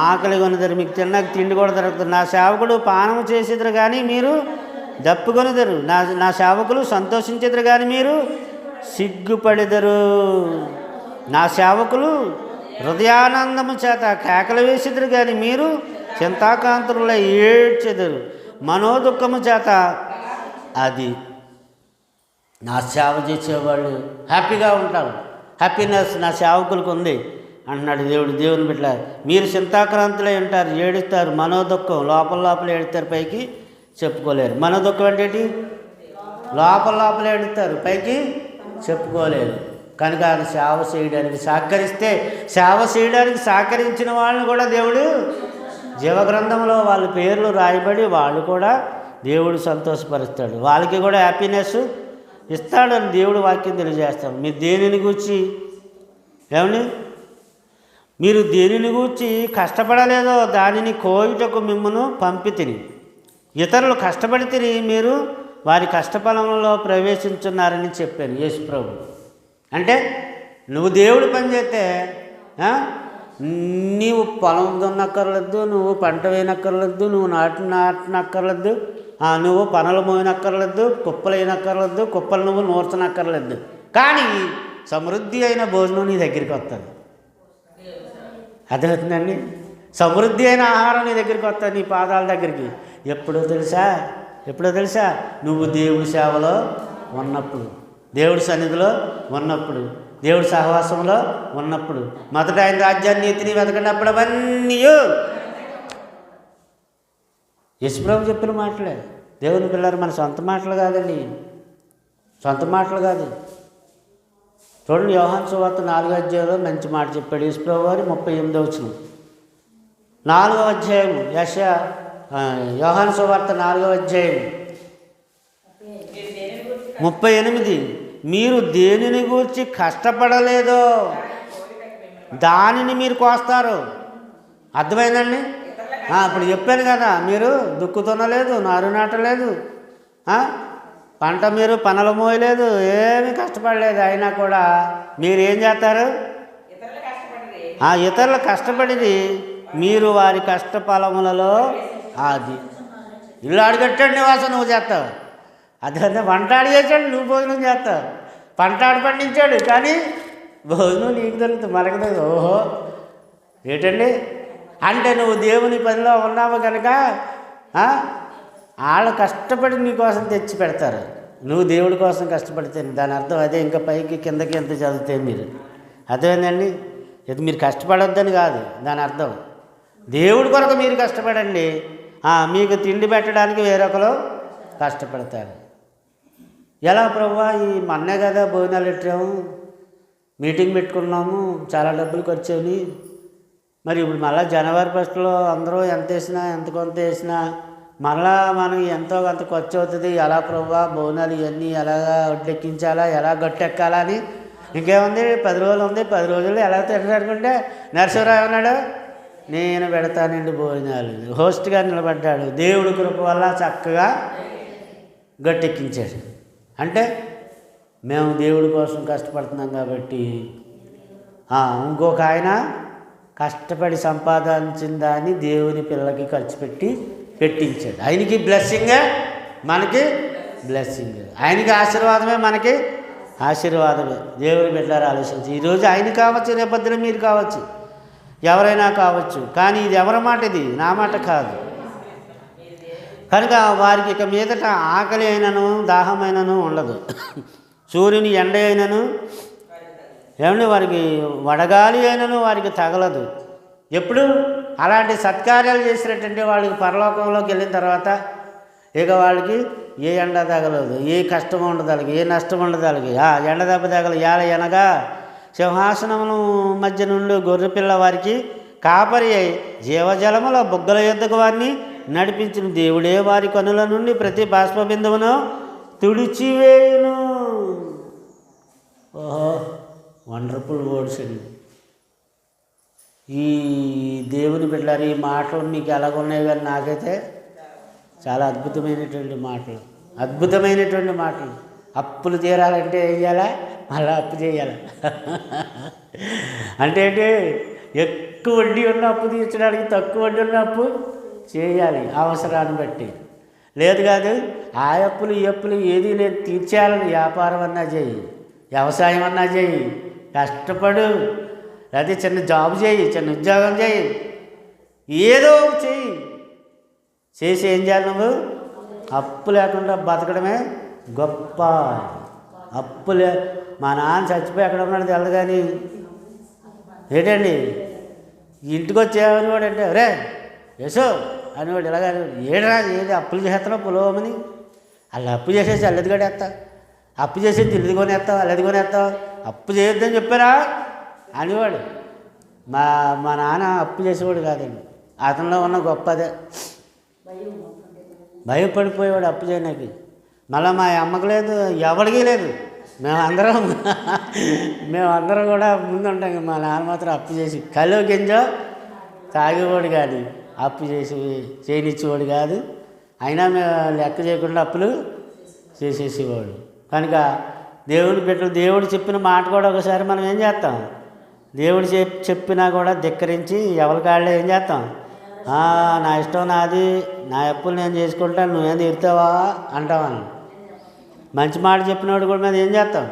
ఆకలి కొనిదరు, మీకు తిన్నకు తిండి కూడా దొరుకుతుంది. నా సేవకుడు పానము చేసేదురు కానీ మీరు దప్పుకొనిదరు, నా సేవకులు సంతోషించేదురు కానీ మీరు సిగ్గుపడెదరు. నా సేవకులు హృదయానందము చేత కేకలు వేసేదురు కానీ మీరు చింతాకాంతులై ఏడ్చెదరు. మనోదుఖము చేత అది నా సేవ చేసేవాళ్ళు హ్యాపీగా ఉంటారు. హ్యాపీనెస్ నా సేవకులకు ఉంది అంటున్నాడు దేవుని బిడ్డ. మీరు చింతాక్రాంతులై ఉంటారు, ఏడుస్తారు. మనోదుఖం లోపల ఏడుస్తారు, పైకి చెప్పుకోలేరు. మనోదుఖం అంటే ఏంటి? లోపల ఏడుస్తారు, పైకి చెప్పుకోలేరు. కనుక ఆయన సేవ చేయడానికి సహకరించిన వాళ్ళని కూడా దేవుడు జీవగ్రంథంలో వాళ్ళ పేర్లు రాయబడి వాళ్ళు కూడా దేవుడు సంతోషపరుస్తాడు, వాళ్ళకి కూడా హ్యాపీనెస్ ఇస్తాడని దేవుడు వాక్యం తెలియజేస్తాడు. మీరు దేనిని గూర్చి మీరు దేనిని గూర్చి కష్టపడలేదో దానిని కోయుటకు మిమ్మను పంపితిని. ఇతరులు కష్టపడితే మీరు వారి కష్టఫలంలో ప్రవేశించున్నారని చెప్పాను యేసు ప్రభు. అంటే నువ్వు దేవుడు పని చేస్తే నీవు పొలం దున్నక్కర్లేదు, నువ్వు పంట వేయనక్కర్లేదు, నువ్వు నాటనక్కర్లేదు, నువ్వు పనులు మోయనక్కర్లేదు, కుప్పలు వేయనక్కర్లేదు, కుప్పలు నువ్వు నూర్చనక్కర్లేదు. కానీ సమృద్ధి అయిన భోజనం నీ దగ్గరికి వస్తుంది. అర్థమవుతుందండి? సమృద్ధి అయిన ఆహారం నీ దగ్గరికి వస్తుంది, నీ పాదాల దగ్గరికి. ఎప్పుడో తెలుసా? నువ్వు దేవుడి సేవలో ఉన్నప్పుడు, దేవుడి సన్నిధిలో ఉన్నప్పుడు, దేవుడి సహవాసంలో ఉన్నప్పుడు. మొదట ఆయన రాజ్యాన్ని నీతిని వెతకనప్పుడు అవన్నీ యేసుప్రభు చెప్పిన మాటలే. దేవుని పిల్లలు మన సొంత మాటలు కాదండి, సొంత మాటలు కాదు. చూడండి, యోహాను సువార్త 4వ అధ్యాయంలో మంచి మాట చెప్పాడు యేసుప్రభు వారు. 38వ వచనం, 4వ అధ్యాయం యోహాను సువార్త 4వ అధ్యాయం 38. మీరు దేనిని గూర్చి కష్టపడలేదో దానిని మీరు కోస్తారు. అర్థమైందండి? ఇప్పుడు చెప్పాను కదా, మీరు దుక్కు తున్నలేదు, నారు నాటలేదు, పంట మీరు పనులు మోయలేదు, ఏమీ కష్టపడలేదు. అయినా కూడా మీరు ఏం చేస్తారు? ఇతరులు కష్టపడిది మీరు వారి కష్టఫలములలో అది ఇల్లు అడిగట్టాడు నివాసం నువ్వు చేస్తావు. అదే వంట అడిగేసాడు, నువ్వు భోజనం చేస్తావు. పంట ఆడి పండించాడు, కానీ భోజనం నీకు దొరుకుతుంది, మనకు దొరుకుతుంది. ఓహో, ఏంటండి అంటే నువ్వు దేవుని పనిలో ఉన్నావు కనుక వాళ్ళు కష్టపడి నీ కోసం తెచ్చి పెడతారు. నువ్వు దేవుడి కోసం కష్టపడితే దాని అర్థం అదే. ఇంకా పైకి కిందకి ఎంత చదివితే మీరు అర్థమైందండి. ఇది మీరు కష్టపడొద్దని కాదు దాని అర్థం. దేవుడి కొరకు మీరు కష్టపడండి, మీకు తిండి పెట్టడానికి వేరొకరు కష్టపడతారు. ఎలా ప్రభువా, ఈ మొన్నే కదా భోజనాలు పెట్టాము, మీటింగ్ పెట్టుకున్నాము, చాలా డబ్బులు ఖర్చు అయ్యి, మరి ఇప్పుడు మళ్ళీ జనవరి 1 అందరూ ఎంత వేసినా ఎంత కొంత వేసినా మళ్ళా మనకి ఎంతో కొంత ఖర్చు అవుతుంది. ఎలా ప్రభువా భోజనాలు ఇవన్నీ ఎలాగా ఒడ్డెక్కించాలా, ఎలా గట్టెక్కాలా అని. ఇంకేముంది, 10 రోజులు ఉంది, 10 రోజులు ఎలా తింటారనుకుంటే నరసింహరావు అన్నాడు, నేను పెడతానండి భోజనాలు. హోస్ట్గా నిలబడ్డాడు. దేవుడి కృప వల్ల చక్కగా గట్టెక్కించాడు. అంటే మేము దేవుడి కోసం కష్టపడుతున్నాం కాబట్టి. ఇంకొక ఆయన కష్టపడి సంపాదించిన దాన్ని దేవుని పిల్లలకి ఖర్చు పెట్టించాడు. ఆయనకి బ్లెస్సింగే, మనకి బ్లెస్సింగ్. ఆయనకి ఆశీర్వాదమే, మనకి ఆశీర్వాదమే. దేవుని బిడ్డలారా ఆలోచించి, ఈరోజు ఆయన కావచ్చు, రేపొద్దున మీరు కావచ్చు, ఎవరైనా కావచ్చు, కానీ ఇది ఎవరి మాట? ఇది నా మాట కాదు. కనుక వారికి ఇక మీదట ఆకలి అయినను దాహమైనను ఉండదు, సూర్యుని ఎండ అయినను ఏమండి వారికి వడగాలి అయినను వారికి తగలదు. ఎప్పుడు అలాంటి సత్కార్యాలు చేసినట్టంటే వాళ్ళకి పరలోకంలోకి వెళ్ళిన తర్వాత ఇక వాళ్ళకి ఏ ఎండ తగలదు, ఏ కష్టం ఉండదు, వాళ్ళకి ఏ నష్టం ఉండదు. వాళ్ళకి ఎండ దెబ్బ తగలదు. ఎనగా సింహాసనమును మధ్య నుండి గొర్రెపిల్ల వారికి కాపరి అయి జీవజలముల బుగ్గల యొద్దకు వారిని నడిపించిన దేవుడే వారి కనుల నుండి ప్రతి బాష్ప బిందువును తుడిచివేయును. ఓహో, వండర్ఫుల్ వర్డ్స్ అండి. ఈ దేవుని బిడ్డలారు ఈ మాటలు మీకు ఎలాగున్నాయి కానీ నాకైతే చాలా అద్భుతమైనటువంటి మాటలు. అప్పులు తీరాలంటే ఏం చేయాలా? మళ్ళీ అప్పు చేయాలి. అంటే ఏంటి? ఎక్కువ వడ్డీ ఉన్న అప్పు తీర్చడానికి తక్కువ వడ్డీ ఉన్న అప్పు చేయాలి అవసరాన్ని బట్టి. లేదు కాదు ఆ అప్పులు ఈ అప్పులు ఏది లేదు, తీర్చేయాలని వ్యాపారం అన్నా చేయి, వ్యవసాయం అన్నా చేయి, కష్టపడు, లేకపోతే చిన్న జాబ్ చేయి, చిన్న ఉద్యోగం చేయి, ఏదో చేయి. చేసి ఏం చేయాలి? నువ్వు అప్పు లేకుండా బతకడమే గొప్ప. మా నాన్న చచ్చిపోయి ఎక్కడ ఉన్నాడు తెలదు కానీ ఏంటండి ఇంటికి వచ్చేవని వాడు అంటే రే యశో అనేవాడు. ఇలాగ ఏడరా ఏది అప్పులు చేస్తున్నావు పులోమని. అలా అప్పు చేసేసి అల్లది కొనేస్తా, అప్పు చేసేసి ఇల్లుది కొనేస్తావు, అల్లది కొనేస్తావు, అప్పు చేయొద్దని చెప్పారా అనేవాడు. మా నాన్న అప్పు చేసేవాడు కాదండి, అతనిలో ఉన్న గొప్ప అదే. భయపడిపోయేవాడు అప్పు చేయడానికి. మళ్ళీ మా అమ్మకి లేదు, ఎవరికి లేదు. మేమందరం కూడా ముందుంటాం. మా నాన్న మాత్రం అప్పు చేసి కలో గింజో తాగేవాడు కాదు, అప్పు చేసి చేయనిచ్చేవాడు కాదు. అయినా మేము లెక్క చేయకుండా అప్పులు చేసేసేవాడు. కనుక దేవుడి బిడ్డలు దేవుడు చెప్పిన మాట కూడా ఒకసారి మనం ఏం చేస్తాం? దేవుడు చెప్పినా కూడా ధిక్కరించి ఎవరికాళ్ళే ఏం చేస్తాం? నా ఇష్టం నాది, నా అప్పులు నేను చేసుకుంటాను, నువ్వేం తీరుతావా అంటావని. మంచి మాట చెప్పినవాడు కూడా మీద ఏం చేస్తాం?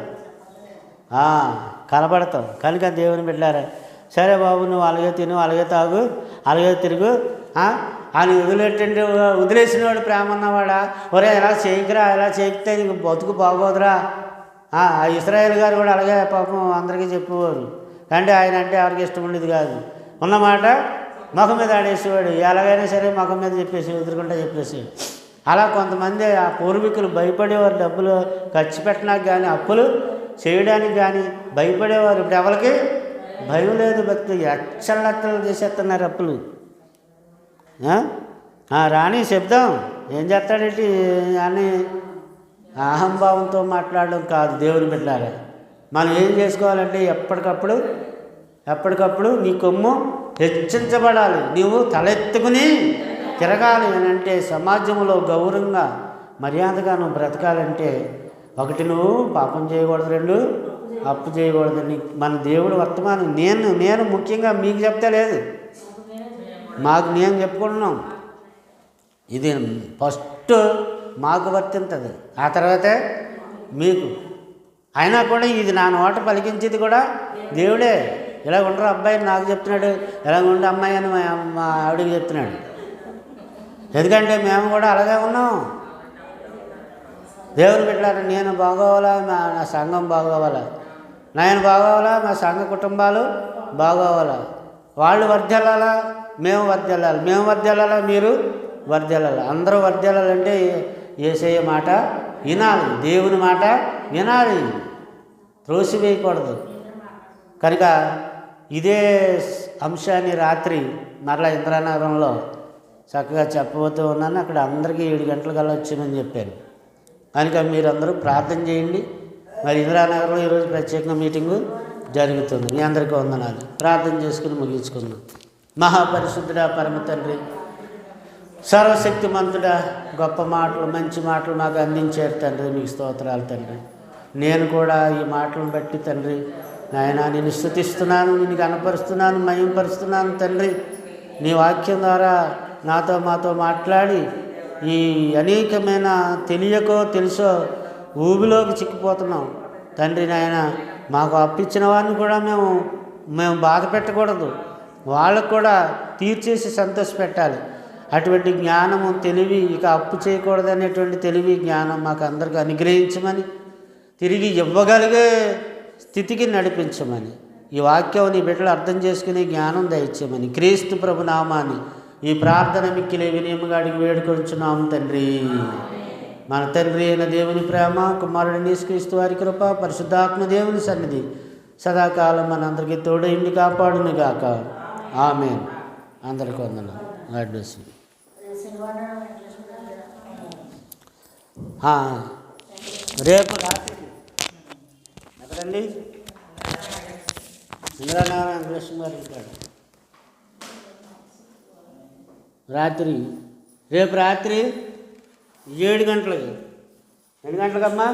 కనపడతాం. కనుక దేవుని బిడ్డలారా, సరే బాబు నువ్వు అలాగే తిను, అలాగే తాగు, అలాగే తిరుగు అని వదిలేసినవాడు ప్రేమ ఉన్నవాడా? ఒరే ఎలా చేయకురా, ఎలా చేయితే నీకు బతుకు బాగోదురా. ఇస్రాయేల్ గారు కూడా అలాగే పాపం అందరికీ చెప్పేవారు. అంటే ఆయన అంటే ఎవరికి ఇష్టం ఉండేది కాదు. ఉన్నమాట ముఖం మీద ఆడేసేవాడు. ఎలాగైనా సరే ముఖం మీద చెప్పేసి ఎదురుకుంటా చెప్పేసి. అలా కొంతమంది ఆ పూర్వీకులు భయపడేవారు. డబ్బులు ఖర్చు పెట్టడానికి కానీ అప్పులు చేయడానికి కానీ భయపడేవారు. ఇప్పుడు ఎవరికి భయం లేదు. భక్తి ఎచ్చలెత్తలు చేసేస్తున్నారు అప్పులు. రాణి శబ్దం ఏం చేస్తాడేంటి అని అహంభావంతో మాట్లాడడం కాదు. దేవుని బిడ్డలారా, మనం ఏం చేసుకోవాలంటే ఎప్పటికప్పుడు నీ కొమ్ము హెచ్చించబడాలి. నీవు తలెత్తుకుని తిరగాలి అని అంటే సమాజంలో గౌరవంగా మర్యాదగా నువ్వు బ్రతకాలంటే ఒకటి నువ్వు పాపం చేయకూడదు, 2 అప్పు చేయకూడదు. మన దేవుడు వర్తమానం నేను ముఖ్యంగా మీకు చెప్తే లేదు, మాకు నేను చెప్పుకుంటున్నాం. ఇది ఫస్ట్ మాకు వర్తింతుంది, ఆ తర్వాతే మీకు. అయినా కూడా ఇది నా నోట పలికించేది కూడా దేవుడే. ఇలా ఉండరు అబ్బాయిని నాకు చెప్తున్నాడు, ఇలా ఉండే అమ్మాయి అని మా ఆవిడికి చెప్తున్నాడు. ఎందుకంటే మేము కూడా అలాగే ఉన్నాం. దేవుని బిడ్డలారా, నేను బాగోవాలా, నా సంఘం బాగోవాలా, నేను బాగోవాలా, మా సంఘ కుటుంబాలు బాగోవాలా, వాళ్ళు వర్ధిల్లాలా, మేము వర్ధిల్లాలి, మేము వర్ధిల్లాలా, మీరు వర్ధిల్లాలి, అందరూ వర్ధిల్లాలంటే యేసయ్య మాట వినాలి, దేవుని మాట వినాలి, త్రోసివేయకూడదు. కనుక ఇదే అంశాన్ని రాత్రి మరలా ఇంద్రానగరంలో చక్కగా చెప్పబోతూ ఉన్నాను. అక్కడ అందరికీ 7 గంటలకల్లా వచ్చామని చెప్పాను. కనుక మీరందరూ ప్రార్థన చేయండి. మరి ఇంద్రానగర్లో ఈరోజు ప్రత్యేకంగా మీటింగు జరుగుతుంది. మీ అందరికీ వందనాలు. ప్రార్థన చేసుకుని ముగించుకుందాం. మహాపరిశుద్ధుడా, పరమ తండ్రి, సర్వశక్తిమంతుడా, గొప్ప మాటలు, మంచి మాటలు మాకు అందించారు తండ్రి. మీకు స్తోత్రాలు తండ్రి. నేను కూడా ఈ మాటలను బట్టి తండ్రి నాయనా నిన్ను స్తుతిస్తున్నాను, నిన్ను కనపరుస్తున్నాను, మహిమపరుస్తున్నాను తండ్రి. నీ వాక్యం ద్వారా నాతో మాతో మాట్లాడి ఈ అనేకమైన తెలియకో తెలుసో ఊబిలోకి చిక్కిపోతున్నాం తండ్రి. నాయన మాకు అప్పించిన వారిని కూడా మేము బాధ పెట్టకూడదు, వాళ్ళకు కూడా తీర్చేసి సంతోషపెట్టాలి. అటువంటి జ్ఞానము, తెలివి, ఇక అప్పు చేయకూడదనేటువంటి తెలివి, జ్ఞానం మాకు అందరికీ అనుగ్రహించమని, తిరిగి ఇవ్వగలిగే స్థితికి నడిపించమని, ఈ వాక్యం నీ బిడ్డలు అర్థం చేసుకునే జ్ఞానం దయచేయమని క్రీస్తు ప్రభు నామాన్ని ఈ ప్రార్థన మిక్కిలి వినయముగా అడిగి వేడుకొంచున్నాము తండ్రి. మన తండ్రి అయిన దేవుని ప్రేమ, కుమారుడు యేసుక్రీస్తు వారి కృప, పరిశుద్ధాత్మ దేవుని సన్నిధి సదాకాలం మనందరికీ తోడైండి కాపాడును గాక. ఆమేన్. అందరికీ వందనాలు. God bless you. రేపు రాత్రి ఎక్కడండి? ఇంద్రానగరం వెంకటేశ్వర గారు ఉంటాడు. రేపు రాత్రి 7 గంటలకి. ఎన్ని గంటలకమ్మా?